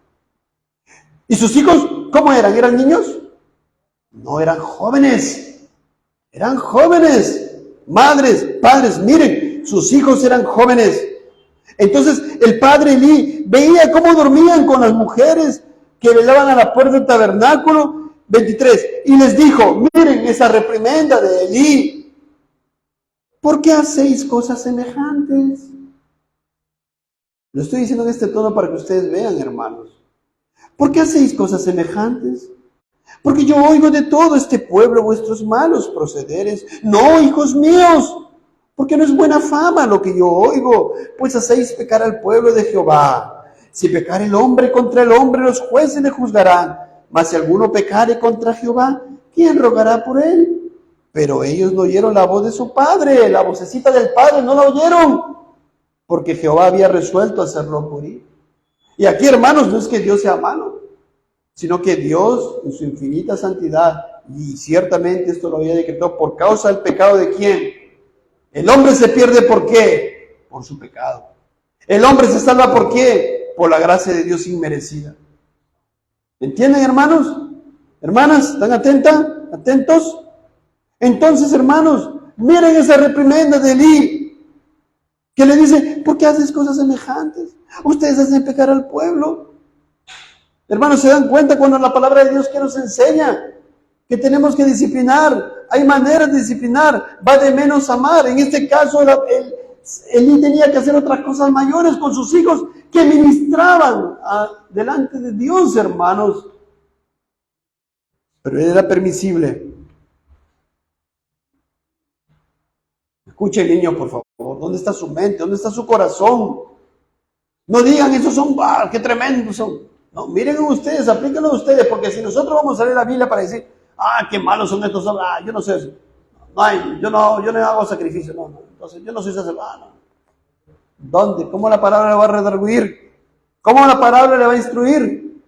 A: ¿Y sus hijos cómo eran? ¿Eran niños? No, eran jóvenes. Eran jóvenes. Madres, padres, miren, sus hijos eran jóvenes. Entonces el padre Elí veía cómo dormían con las mujeres que velaban a la puerta del tabernáculo. 23. Y les dijo, miren esa reprimenda de Elí. ¿Por qué hacéis cosas semejantes? Lo estoy diciendo en este tono para que ustedes vean, hermanos. ¿Por qué hacéis cosas semejantes? Porque yo oigo de todo este pueblo vuestros malos procederes. No, hijos míos, porque no es buena fama lo que yo oigo, pues hacéis pecar al pueblo de Jehová. Si pecar el hombre contra el hombre, los jueces le juzgarán. Mas si alguno pecare contra Jehová, ¿quién rogará por él? Pero ellos no oyeron la voz de su padre, la vocecita del padre no la oyeron, porque Jehová había resuelto hacerlo morir. Y aquí, hermanos, no es que Dios sea malo, sino que Dios, en su infinita santidad, y ciertamente esto lo había decretado por causa del pecado de ¿quién? El hombre se pierde ¿por qué? Por su pecado. El hombre se salva ¿por qué? Por la gracia de Dios inmerecida. ¿Entienden, hermanos? Hermanas, ¿están atentos? Entonces, hermanos, miren esa reprimenda de Elí, que le dice, ¿por qué haces cosas semejantes? Ustedes hacen pecar al pueblo. Hermanos, ¿se dan cuenta cuando la palabra de Dios que nos enseña? Que tenemos que disciplinar. Hay maneras de disciplinar. Va de menos a más. En este caso, Elí tenía que hacer otras cosas mayores con sus hijos que ministraban delante de Dios, hermanos. Pero él era permisible. Escuchen, niños, por favor. ¿Dónde está su mente? ¿Dónde está su corazón? No digan, esos son, qué tremendos son. No, miren ustedes, aplíquenlo ustedes, porque si nosotros vamos a leer la Biblia para decir, qué malos son estos, yo no sé eso. No, yo no hago sacrificio, no. Entonces, yo no soy sacerdote. No. ¿Dónde? ¿Cómo la palabra le va a redarguir? ¿Cómo la palabra le va a instruir?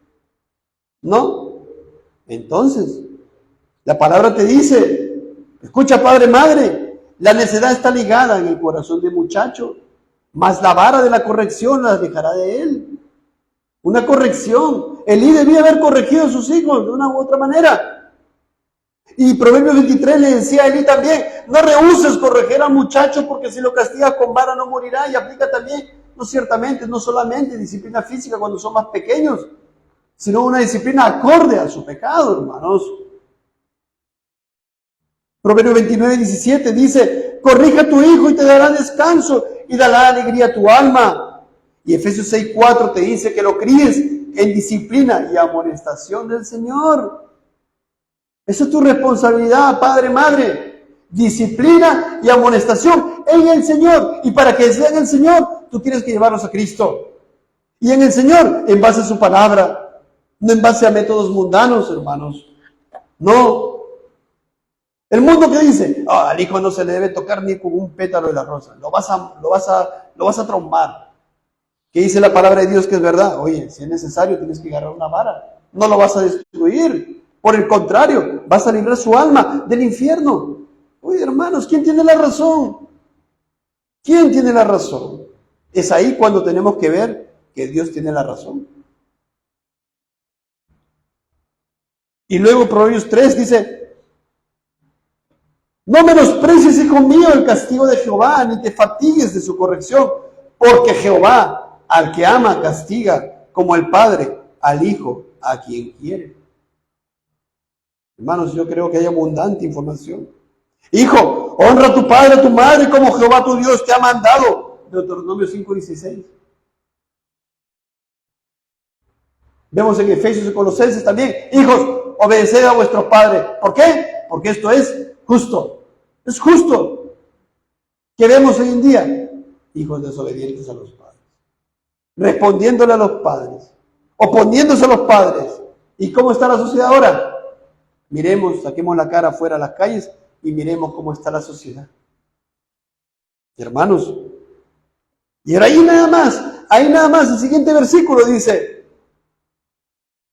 A: ¿No? Entonces, la palabra te dice, escucha, padre, madre, la necedad está ligada en el corazón del muchacho, mas la vara de la corrección la dejará de él. Una corrección. Elí debía haber corregido a sus hijos de una u otra manera. Y Proverbios 23 le decía a Elí también, no rehuses corregir al muchacho porque si lo castigas con vara no morirá. Y aplica también, no solamente disciplina física cuando son más pequeños, sino una disciplina acorde a su pecado, hermanos. Proverbios 29:17 dice, corrija a tu hijo y te dará descanso y dará alegría a tu alma. Y Efesios 6:4 te dice que lo críes en disciplina y amonestación del Señor. Esa es tu responsabilidad, padre, madre. Disciplina y amonestación en el Señor. Y para que sea en el Señor, tú tienes que llevarlos a Cristo. Y en el Señor, en base a su palabra. No en base a métodos mundanos, hermanos. No. El mundo que dice, al hijo no se le debe tocar ni con un pétalo de la rosa. Lo vas a traumar. ¿Qué dice la palabra de Dios que es verdad? Oye, si es necesario tienes que agarrar una vara. No lo vas a destruir. Por el contrario, vas a librar su alma del infierno. Oye, hermanos, ¿quién tiene la razón? ¿Quién tiene la razón? Es ahí cuando tenemos que ver que Dios tiene la razón. Y luego Proverbios 3 dice, no menosprecies, hijo mío, el castigo de Jehová, ni te fatigues de su corrección, porque Jehová al que ama castiga, como el padre al hijo a quien quiere. Hermanos, yo creo que hay abundante información. Hijo, honra a tu padre, a tu madre, como Jehová tu Dios te ha mandado. Deuteronomio 5:16. Vemos en Efesios y Colosenses también. Hijos, obedeced a vuestros padres. ¿Por qué? Porque esto es justo. Es justo. ¿Qué vemos hoy en día? Hijos desobedientes a los padres. Respondiéndole a los padres. Oponiéndose a los padres. ¿Y cómo está la sociedad ahora? Miremos, saquemos la cara afuera a las calles y miremos cómo está la sociedad. Hermanos, y ahora ahí nada más, el siguiente versículo dice,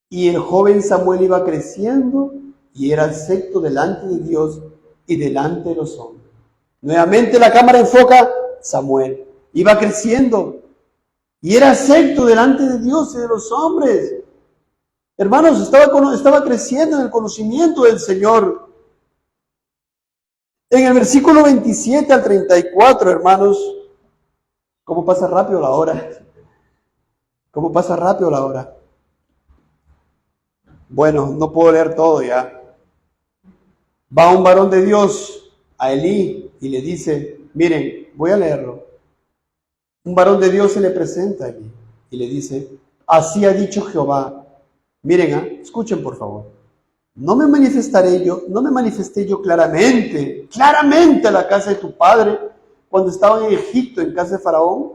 A: y el joven Samuel iba creciendo y era acepto delante de Dios y delante de los hombres. Nuevamente la cámara enfoca Samuel, iba creciendo y era acepto delante de Dios y de los hombres. Hermanos, estaba creciendo en el conocimiento del Señor. En el versículo 27 al 34, hermanos, ¿cómo pasa rápido la hora? ¿Cómo pasa rápido la hora? Bueno, no puedo leer todo ya. Va un varón de Dios a Elí y le dice, miren, voy a leerlo. Un varón de Dios se le presenta a Elí y le dice, así ha dicho Jehová. Miren, escuchen por favor. No me manifesté yo claramente a la casa de tu padre cuando estaba en Egipto, en casa de Faraón.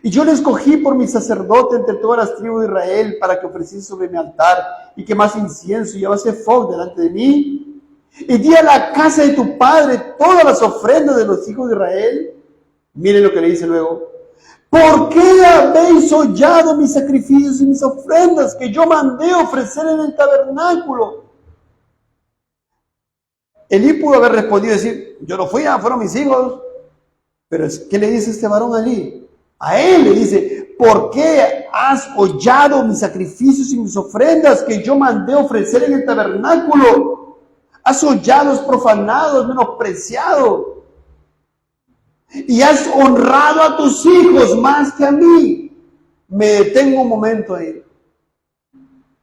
A: Y yo le escogí por mi sacerdote entre todas las tribus de Israel para que ofreciese sobre mi altar y quemase incienso y llevase fuego delante de mí. Y di a la casa de tu padre todas las ofrendas de los hijos de Israel. Miren lo que le dice luego. ¿Por qué habéis hollado mis sacrificios y mis ofrendas que yo mandé ofrecer en el tabernáculo? Elí pudo haber respondido y decir, yo no fui, fueron mis hijos. Pero ¿qué le dice este varón a Elí? A él le dice, ¿por qué has hollado mis sacrificios y mis ofrendas que yo mandé ofrecer en el tabernáculo? Has hollado, has profanado, has menospreciado. Y has honrado a tus hijos más que a mí. Me detengo un momento ahí.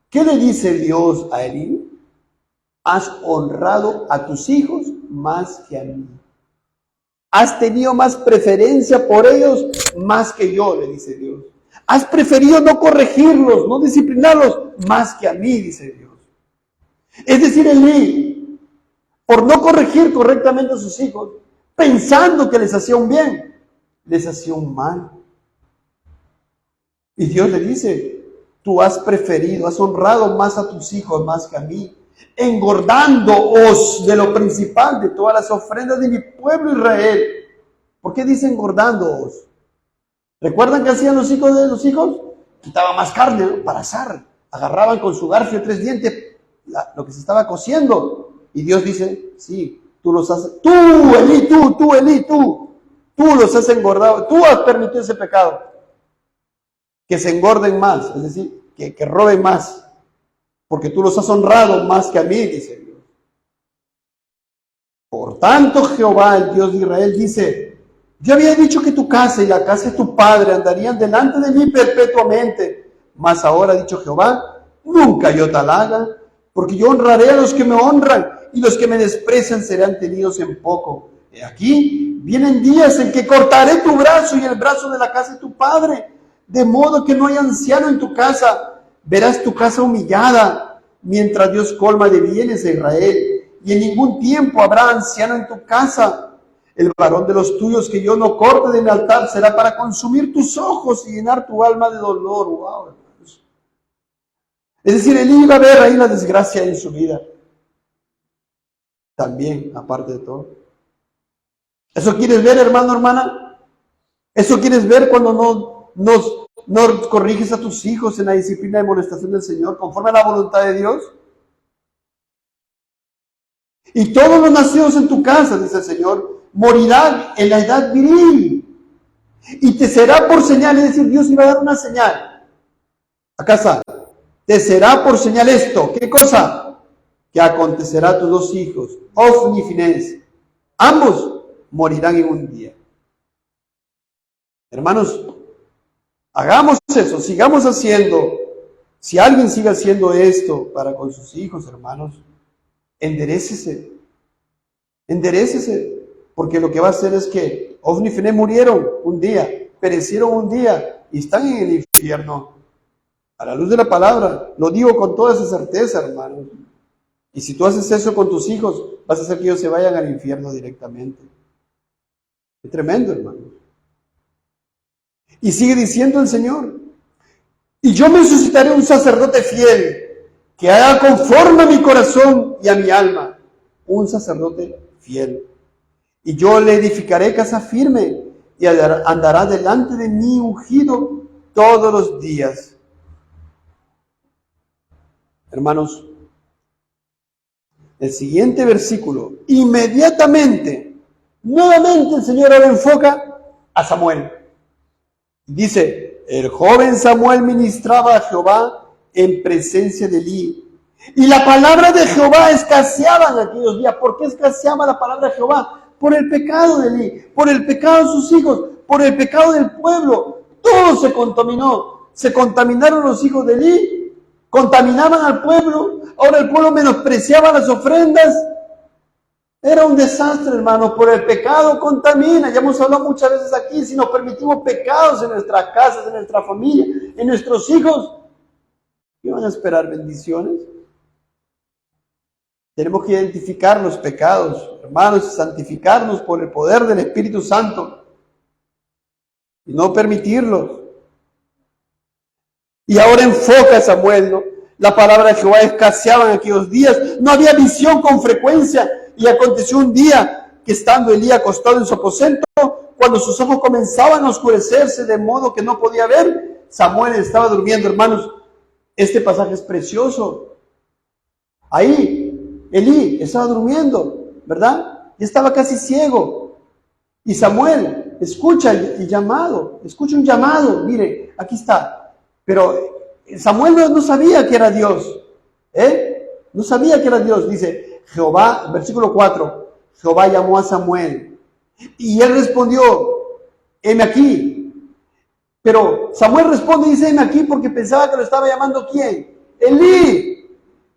A: ¿Qué le dice Dios a Elí? Has honrado a tus hijos más que a mí. Has tenido más preferencia por ellos más que yo, le dice Dios. Has preferido no corregirlos, no disciplinarlos más que a mí, dice Dios. Es decir, Elí, por no corregir correctamente a sus hijos, pensando que les hacía un bien, les hacía un mal. Y Dios le dice, tú has preferido, has honrado más a tus hijos más que a mí, engordándoos de lo principal de todas las ofrendas de mi pueblo Israel. ¿Por qué dice engordándoos? ¿Recuerdan qué hacían los hijos de los hijos? Quitaban más carne, ¿no? Para asar. Agarraban con su garfio 3 dientes lo que se estaba cociendo. Y Dios dice, sí, tú los has... Tú, Elí, tú los has engordado. Tú has permitido ese pecado. Que se engorden más, es decir, que roben más. Porque tú los has honrado más que a mí, dice Dios. Por tanto, Jehová, el Dios de Israel, dice, yo había dicho que tu casa y la casa de tu padre andarían delante de mí perpetuamente. Mas ahora, ha dicho Jehová, nunca yo tal haga, porque yo honraré a los que me honran, y los que me desprecian serán tenidos en poco. He aquí, vienen días en que cortaré tu brazo y el brazo de la casa de tu padre, de modo que no haya anciano en tu casa. Verás tu casa humillada, mientras Dios colma de bienes a Israel, y en ningún tiempo habrá anciano en tu casa. El varón de los tuyos que yo no corte de mi altar será para consumir tus ojos y llenar tu alma de dolor. Wow, hermanos. Es decir, Elí iba a ver ahí la desgracia en su vida. También, aparte de todo. ¿Eso quieres ver, hermano, hermana? ¿Eso quieres ver cuando no corriges a tus hijos en la disciplina de amonestación del Señor conforme a la voluntad de Dios? Y todos los nacidos en tu casa, dice el Señor, morirán en la edad viril. Y te será por señal, es decir, Dios iba a dar una señal. Acá está. Te será por señal esto. ¿Qué cosa? Que acontecerá a tus 2 hijos, Ofni y Finés. Ambos morirán en un día. Hermanos, hagamos eso, sigamos haciendo. Si alguien sigue haciendo esto para con sus hijos, hermanos, enderécese, porque lo que va a hacer es que Ofni y Finés murieron un día, perecieron un día y están en el infierno. A la luz de la palabra, lo digo con toda esa certeza, hermanos. Y si tú haces eso con tus hijos, vas a hacer que ellos se vayan al infierno directamente. Es tremendo, hermanos. Y sigue diciendo el Señor, y yo me suscitaré un sacerdote fiel, que haga conforme a mi corazón y a mi alma. Un sacerdote fiel. Y yo le edificaré casa firme, y andará delante de mí ungido todos los días. Hermanos, el siguiente versículo, inmediatamente, nuevamente el Señor ahora enfoca a Samuel. Dice, el joven Samuel ministraba a Jehová en presencia de Elí. Y la palabra de Jehová escaseaba en aquellos días. ¿Por qué escaseaba la palabra de Jehová? Por el pecado de Elí, por el pecado de sus hijos, por el pecado del pueblo. Todo se contaminó. Se contaminaron los hijos de Elí, contaminaban al pueblo. Ahora el pueblo menospreciaba las ofrendas. Era un desastre, hermano, por el pecado contamina. Ya hemos hablado muchas veces aquí, si nos permitimos pecados en nuestras casas, en nuestra familia, en nuestros hijos, ¿qué van a esperar? ¿Bendiciones? Tenemos que identificar los pecados, hermanos, y santificarnos por el poder del Espíritu Santo y no permitirlos. Y ahora enfoca Samuel, ¿no? La palabra de Jehová escaseaba en aquellos días, no había visión con frecuencia. Y aconteció un día que estando Elí acostado en su aposento, cuando sus ojos comenzaban a oscurecerse de modo que no podía ver, Samuel estaba durmiendo. Hermanos, este pasaje es precioso. Ahí, Elí estaba durmiendo, ¿verdad? Y estaba casi ciego. Y Samuel escucha el llamado, escucha un llamado. Mire, aquí está. Pero Samuel no sabía que era Dios. No sabía que era Dios. Dice, Jehová, versículo 4, Jehová llamó a Samuel. Y él respondió, heme aquí. Pero Samuel responde y dice, heme aquí, porque pensaba que lo estaba llamando ¿quién? Elí.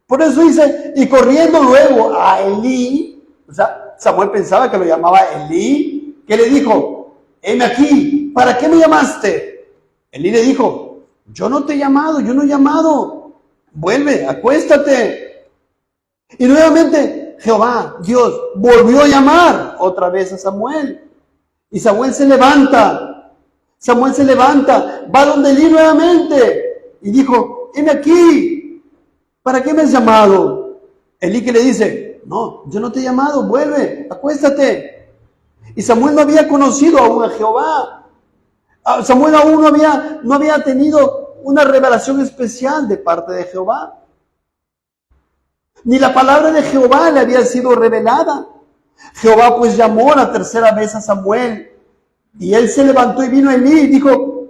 A: Por eso dice, y corriendo luego a Elí, o sea, Samuel pensaba que lo llamaba Elí, que le dijo, heme aquí, ¿para qué me llamaste? Elí le dijo, yo no te he llamado, yo no he llamado, vuelve, acuéstate. Y nuevamente Jehová, Dios, volvió a llamar otra vez a Samuel. Y Samuel se levanta, va donde Elí nuevamente, y dijo, heme aquí, ¿para qué me has llamado? Elí que le dice, no, yo no te he llamado, vuelve, acuéstate. Y Samuel no había conocido aún a Jehová. Samuel aún no había tenido una revelación especial de parte de Jehová. Ni la palabra de Jehová le había sido revelada. Jehová pues llamó la tercera vez a Samuel. Y él se levantó y vino a Elí y dijo,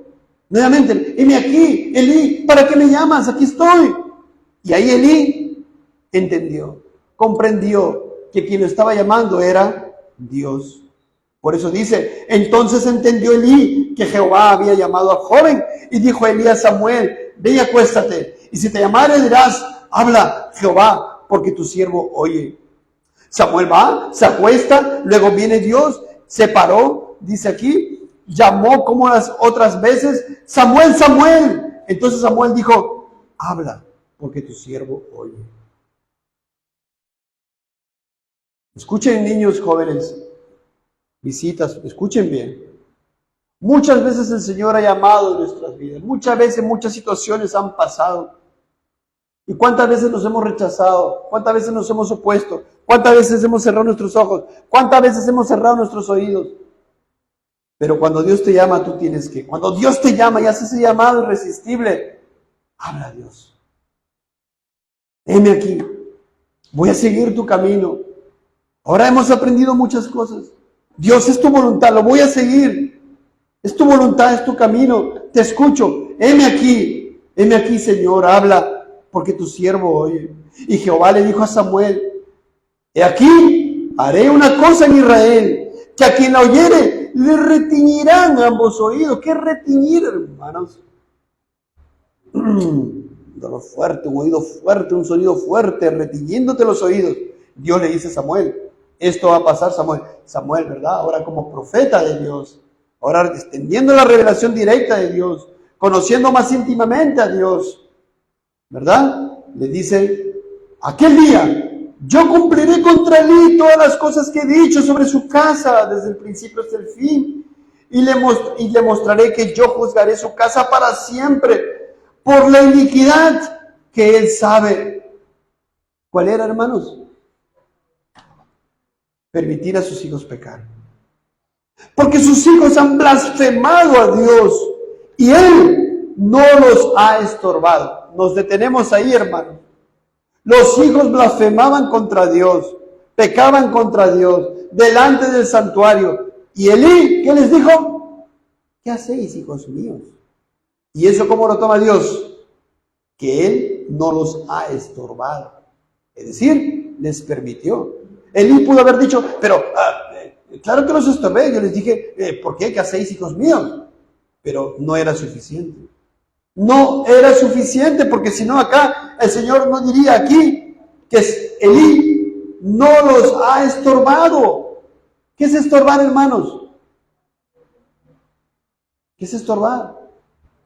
A: nuevamente, heme aquí, Elí, ¿para qué me llamas? Aquí estoy. Y ahí Elí entendió, comprendió que quien lo estaba llamando era Dios. Por eso dice, entonces entendió Elí que Jehová había llamado al joven y dijo a Elí a Samuel, ve y acuéstate, y si te llamare dirás, habla Jehová, porque tu siervo oye. Samuel va, se acuesta, luego viene Dios, se paró, dice aquí, llamó como las otras veces, Samuel, Samuel. Entonces Samuel dijo, habla, porque tu siervo oye. Escuchen, niños, jóvenes, visitas, escuchen bien. Muchas veces el Señor ha llamado en nuestras vidas. Muchas veces, muchas situaciones han pasado. ¿Y cuántas veces nos hemos rechazado? ¿Cuántas veces nos hemos opuesto? ¿Cuántas veces hemos cerrado nuestros ojos? ¿Cuántas veces hemos cerrado nuestros oídos? Pero cuando Dios te llama, tú tienes que. Cuando Dios te llama y hace ese llamado irresistible, habla a Dios. Heme aquí. Voy a seguir tu camino. Ahora hemos aprendido muchas cosas. Dios, es tu voluntad, lo voy a seguir. Es tu voluntad, es tu camino. Te escucho. Heme aquí, Señor, habla, porque tu siervo oye. Y Jehová le dijo a Samuel, he aquí, haré una cosa en Israel, que a quien la oyere, le retiñirán ambos oídos. ¿Qué es retiñir, hermanos? Un dolor fuerte, un oído fuerte, un sonido fuerte, retiñéndote los oídos. Dios le dice a Samuel, esto va a pasar, Samuel. Samuel, ¿verdad? Ahora como profeta de Dios, ahora extendiendo la revelación directa de Dios, conociendo más íntimamente a Dios, ¿verdad? Le dice, aquel día yo cumpliré contra Elí todas las cosas que he dicho sobre su casa desde el principio hasta el fin, y le mostraré que yo juzgaré su casa para siempre por la iniquidad que él sabe. ¿Cuál era, hermanos? Permitir a sus hijos pecar. Porque sus hijos han blasfemado a Dios y Él no los ha estorbado. Nos detenemos ahí, hermanos. Los hijos blasfemaban contra Dios, pecaban contra Dios, delante del santuario. Y Elí, ¿qué les dijo? ¿Qué hacéis, hijos míos? ¿Y eso cómo lo toma Dios? Que Él no los ha estorbado. Es decir, les permitió. Elí pudo haber dicho, pero claro que los estorbé. Yo les dije, ¿por qué? ¿Qué hacéis, hijos míos? Pero no era suficiente. No era suficiente, porque si no acá el Señor no diría aquí que Elí no los ha estorbado. ¿Qué es estorbar, hermanos? ¿Qué es estorbar?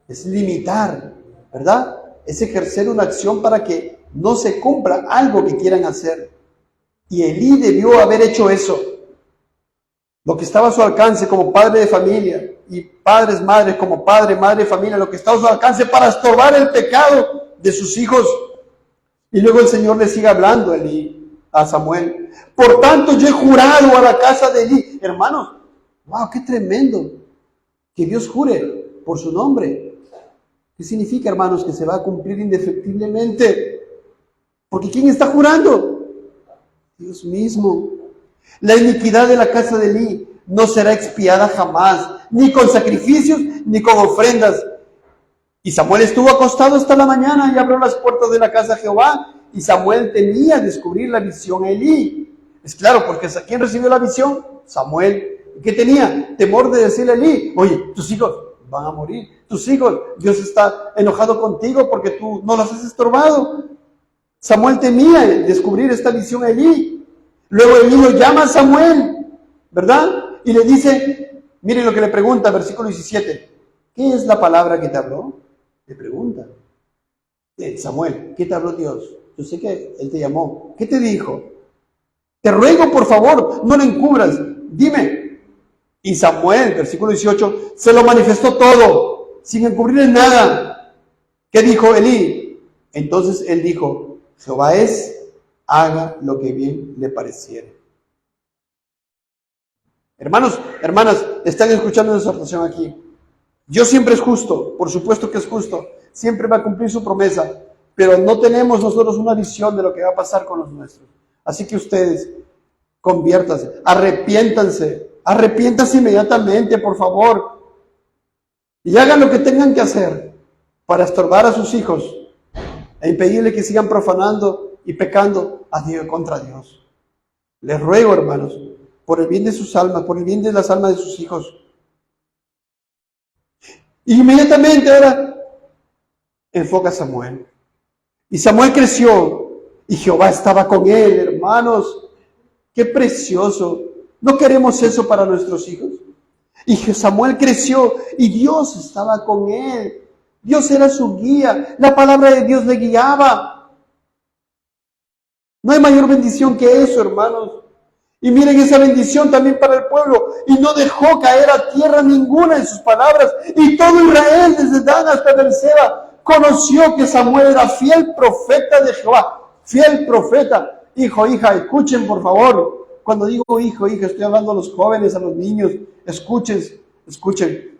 A: Es limitar, ¿verdad? Es ejercer una acción para que no se cumpla algo que quieran hacer. Y Elí debió haber hecho eso. Lo que estaba a su alcance como padre de familia, y padres, madres, como padre, madre de familia, lo que estaba a su alcance para estorbar el pecado de sus hijos. Y luego el Señor le sigue hablando a Samuel. Por tanto, yo he jurado a la casa de Elí. Hermanos, wow, qué tremendo que Dios jure por su nombre. ¿Qué significa, hermanos? Que se va a cumplir indefectiblemente. Porque ¿quién está jurando? Dios mismo. La iniquidad de la casa de Elí no será expiada jamás, ni con sacrificios, ni con ofrendas. Y Samuel estuvo acostado hasta la mañana y abrió las puertas de la casa de Jehová. Y Samuel temía descubrir la visión a Elí. Es claro, porque ¿quién recibió la visión? Samuel. ¿Qué tenía? Temor de decirle a Elí, oye, tus hijos van a morir. Tus hijos, Dios está enojado contigo porque tú no los has estorbado. Samuel temía descubrir esta visión a Elí. Luego Elí lo llama a Samuel, ¿verdad? Y le dice, miren lo que le pregunta, versículo 17. ¿Qué es la palabra que te habló? Le pregunta. Samuel, ¿qué te habló Dios? Yo sé que Él te llamó. ¿Qué te dijo? Te ruego, por favor, no lo encubras. Dime. Y Samuel, versículo 18, se lo manifestó todo, sin encubrirle nada. ¿Qué dijo Elí? Entonces él dijo, Jehová es, haga lo que bien le pareciere. Hermanos, hermanas, están escuchando esa exhortación aquí. Dios siempre es justo, por supuesto que es justo, siempre va a cumplir su promesa, pero no tenemos nosotros una visión de lo que va a pasar con los nuestros. Así que ustedes, conviértanse, arrepiéntanse inmediatamente, por favor, y hagan lo que tengan que hacer para estorbar a sus hijos e impedirle que sigan profanando y pecando a Dios, contra Dios. Les ruego, hermanos, por el bien de sus almas, por el bien de las almas de sus hijos. Inmediatamente ahora enfoca a Samuel. Y Samuel creció y Jehová estaba con él, hermanos. Qué precioso. ¿No queremos eso para nuestros hijos? Y Samuel creció y Dios estaba con él. Dios era su guía. La palabra de Dios le guiaba. No hay mayor bendición que eso, hermanos. Y miren esa bendición también para el pueblo. Y no dejó caer a tierra ninguna en sus palabras. Y todo Israel, desde Dan hasta Beerseba, conoció que Samuel era fiel profeta de Jehová. Fiel profeta. Hijo, hija, escuchen por favor. Cuando digo hijo, hija, estoy hablando a los jóvenes, a los niños. Escuchen.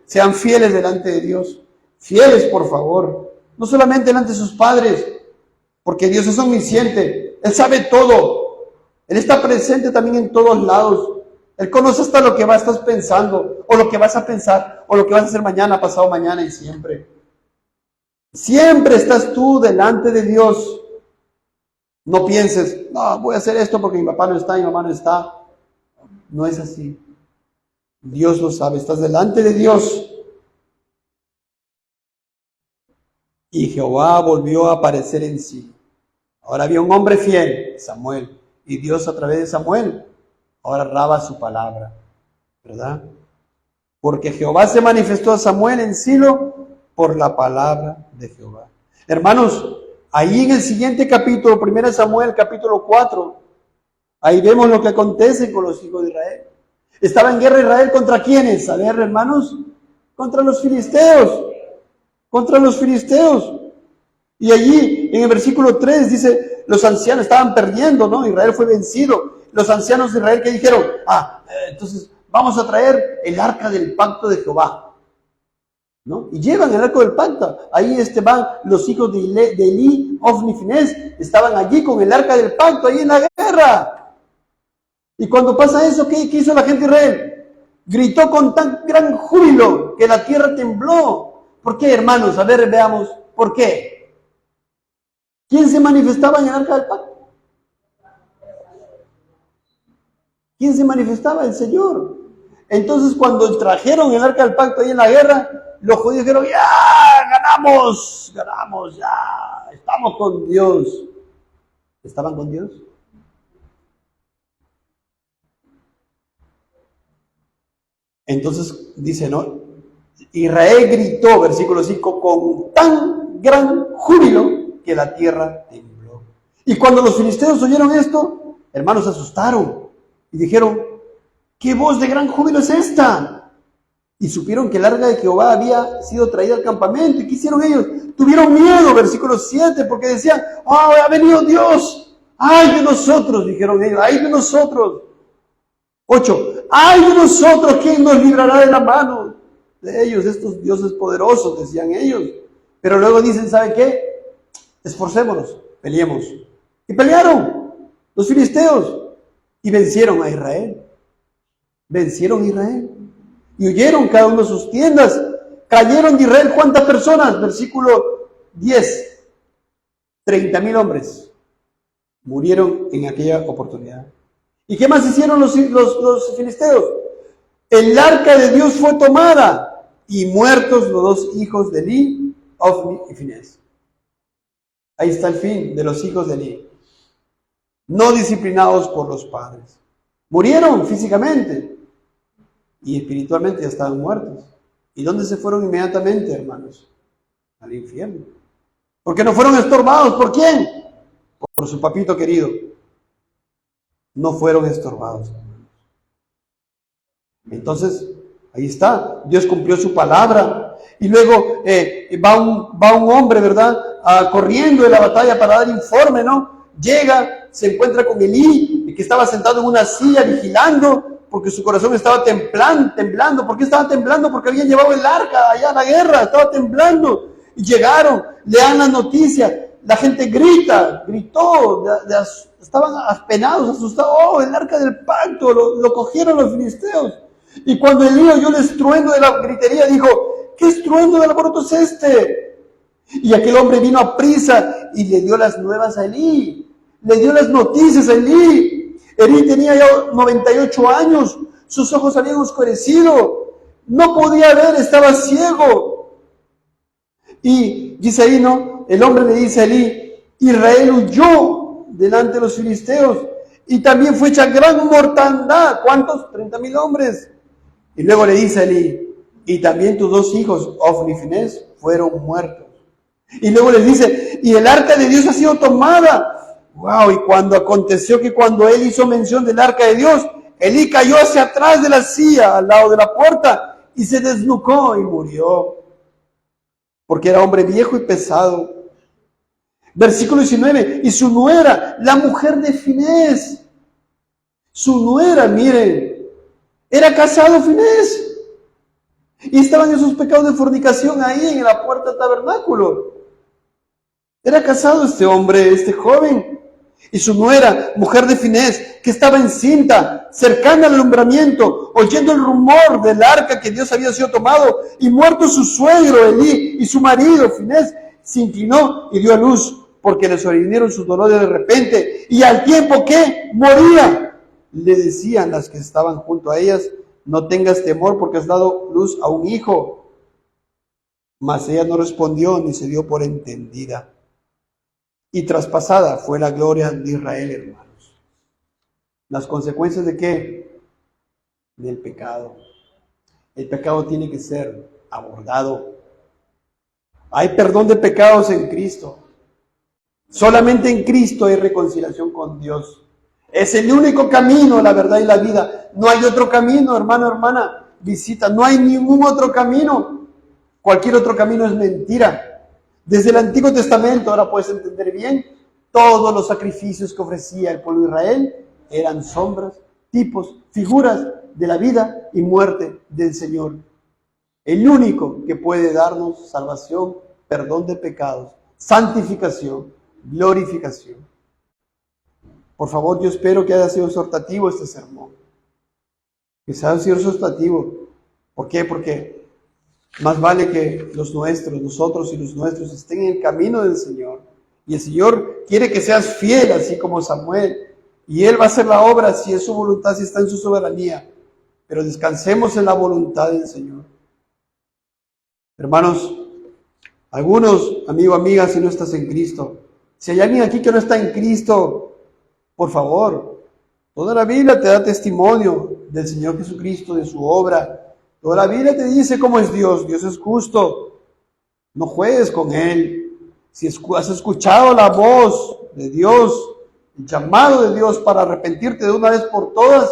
A: Sean fieles delante de Dios. Fieles, por favor. No solamente delante de sus padres. Porque Dios es omnisciente. Él sabe todo. Él está presente también en todos lados. Él conoce hasta lo que estás pensando, o lo que vas a pensar, o lo que vas a hacer mañana, pasado mañana y siempre. Siempre estás tú delante de Dios. No pienses, no, voy a hacer esto porque mi papá no está, mi mamá no está. No es así. Dios lo sabe, estás delante de Dios. Y Jehová volvió a aparecer en sí. Ahora había un hombre fiel, Samuel. Y Dios a través de Samuel ahora raba su palabra, ¿verdad? Porque Jehová se manifestó a Samuel en Silo por la palabra de Jehová. Hermanos, ahí en el siguiente capítulo, 1 Samuel, capítulo 4, ahí vemos lo que acontece con los hijos de Israel. Estaba en guerra Israel ¿contra quiénes? A ver, hermanos, contra los filisteos. Contra los filisteos. Y allí, en el versículo 3, dice, los ancianos estaban perdiendo, ¿no? Israel fue vencido. Los ancianos de Israel que dijeron, entonces vamos a traer el arca del pacto de Jehová, ¿no? Y llevan el arca del pacto. Ahí van los hijos de Elí, Ofni y Finés, estaban allí con el arca del pacto, ahí en la guerra. Y cuando pasa eso, ¿qué hizo la gente de Israel? Gritó con tan gran júbilo que la tierra tembló. ¿Por qué, hermanos? A ver, veamos, ¿por qué? ¿Quién se manifestaba en el arca del pacto? ¿Quién se manifestaba? El Señor. Entonces, cuando trajeron el arca del pacto ahí en la guerra, los judíos dijeron, ya, ganamos, ya, estamos con Dios. ¿Estaban con Dios? Entonces dice, ¿no? Israel gritó, versículo 5, con tan gran júbilo que la tierra tembló. Y cuando los filisteos oyeron esto, hermanos, se asustaron y dijeron, ¿qué voz de gran júbilo es esta? Y supieron que el arca de Jehová había sido traída al campamento. ¿Y qué hicieron ellos? Tuvieron miedo, versículo 7, porque decían, ¡oh, ha venido Dios! ¡Ay de nosotros! Dijeron ellos, ¡ay de nosotros! 8, ¡ay de nosotros! ¿Quién nos librará de la mano de ellos, de estos dioses poderosos? Decían ellos. Pero luego dicen, ¿sabe qué? Esforcémonos, peleemos. Y pelearon los filisteos y vencieron a Israel. Vencieron a Israel. Y huyeron cada uno de sus tiendas. Cayeron de Israel, ¿cuántas personas? Versículo 10. 30,000 hombres murieron en aquella oportunidad. ¿Y qué más hicieron los filisteos? El arca de Dios fue tomada y muertos los dos hijos de Elí, Ofni y Finés. Ahí está el fin de los hijos de Elí. No disciplinados por los padres. Murieron físicamente y espiritualmente ya estaban muertos. ¿Y dónde se fueron inmediatamente, hermanos? Al infierno. Porque no fueron estorbados. ¿Por quién? Por su papito querido. No fueron estorbados. Entonces, ahí está. Dios cumplió su palabra. Y luego va un hombre, ¿verdad? Corriendo de la batalla para dar informe, ¿no? Llega, se encuentra con Elí, que estaba sentado en una silla vigilando, porque su corazón estaba temblando. ¿Por qué estaba temblando? Porque habían llevado el arca allá a la guerra, estaba temblando. Y llegaron, le dan la noticia, la gente gritó, estaban apenados, asustados. ¡Oh, el arca del pacto! Lo cogieron los filisteos. Y cuando Elí oyó el estruendo de la gritería, dijo, ¿qué estruendo de alboroto es este? Y aquel hombre vino a prisa y le dio las nuevas a Elí. Le dio las noticias a Elí. Elí tenía ya 98 años. Sus ojos habían oscurecido. No podía ver, estaba ciego. Y dice ahí, ¿no? El hombre le dice a Elí, Israel huyó delante de los filisteos. Y también fue hecha gran mortandad. ¿Cuántos? 30,000 hombres. Y luego le dice a Elí, y también tus dos hijos, Ofni y Finés, fueron muertos. Y luego les dice, y el arca de Dios ha sido tomada. Wow, y cuando aconteció que cuando él hizo mención del arca de Dios, Elí cayó hacia atrás de la silla, al lado de la puerta, y se desnucó y murió. Porque era hombre viejo y pesado. Versículo 19, y su nuera, la mujer de Finés. Su nuera, miren, era casado Finés. Y estaban esos pecados de fornicación ahí en la puerta del tabernáculo. Era casado este hombre, este joven. Y su nuera, mujer de Finés, que estaba encinta, cercana al alumbramiento, oyendo el rumor del arca que Dios había sido tomado, y muerto su suegro Elí y su marido Finés, se inclinó y dio a luz, porque le sobrevinieron sus dolores de repente, y al tiempo que moría, le decían las que estaban junto a ellas, no tengas temor porque has dado luz a un hijo. Mas ella no respondió ni se dio por entendida. Y traspasada fue la gloria de Israel, hermanos. ¿Las consecuencias de qué? Del pecado. El pecado tiene que ser abordado. Hay perdón de pecados en Cristo. Solamente en Cristo hay reconciliación con Dios. Es el único camino, la verdad y la vida. No hay otro camino, hermano, hermana. Visita, no hay ningún otro camino. Cualquier otro camino es mentira. Desde el Antiguo Testamento, ahora puedes entender bien, todos los sacrificios que ofrecía el pueblo de Israel eran sombras, tipos, figuras de la vida y muerte del Señor. El único que puede darnos salvación, perdón de pecados, santificación, glorificación. Por favor, yo espero que haya sido exhortativo este sermón. Que haya sido exhortativo. ¿Por qué? Porque más vale que nosotros y los nuestros estén en el camino del Señor. Y el Señor quiere que seas fiel, así como Samuel. Y Él va a hacer la obra si es su voluntad, si está en su soberanía. Pero descansemos en la voluntad del Señor. Hermanos, algunos, amigo, amiga, si no estás en Cristo. Si hay alguien aquí que no está en Cristo, por favor, toda la Biblia te da testimonio del Señor Jesucristo, de su obra, Toda la Biblia te dice cómo es Dios. Dios es justo. No juegues con Él. Si has escuchado la voz de Dios, el llamado de Dios para arrepentirte de una vez por todas,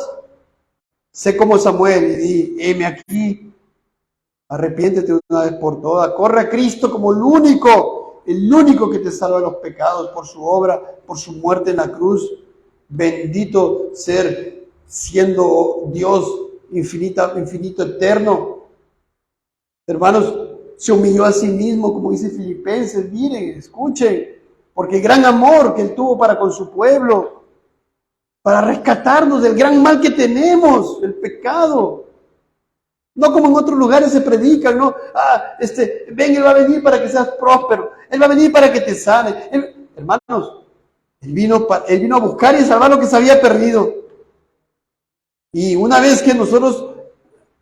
A: sé como Samuel y di, heme aquí, arrepiéntete de una vez por todas. Corre a Cristo como el único que te salva de los pecados por su obra, por su muerte en la cruz. Bendito ser siendo Dios infinito, eterno. Hermanos, se humilló a sí mismo, como dice Filipenses. Miren, escuchen, porque el gran amor que Él tuvo para con su pueblo, para rescatarnos del gran mal que tenemos, el pecado. No como en otros lugares se predican, ¿no? Ven, Él va a venir para que seas próspero. Él va a venir para que te sane. Hermanos, Él vino a buscar y salvar lo que se había perdido. Y una vez que nosotros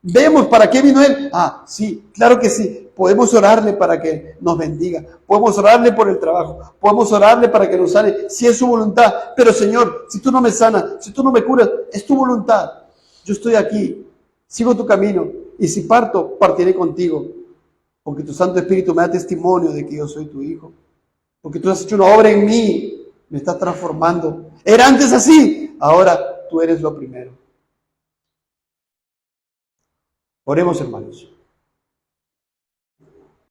A: vemos para qué vino Él, sí, claro que sí. Podemos orarle para que nos bendiga. Podemos orarle por el trabajo. Podemos orarle para que nos sane, si es su voluntad. Pero Señor, si tú no me sanas, si tú no me curas, es tu voluntad. Yo estoy aquí, sigo tu camino. Y si parto, partiré contigo. Porque tu Santo Espíritu me da testimonio de que yo soy tu Hijo. Porque tú has hecho una obra en mí. Me estás transformando. Era antes así. Ahora tú eres lo primero. Oremos, hermanos.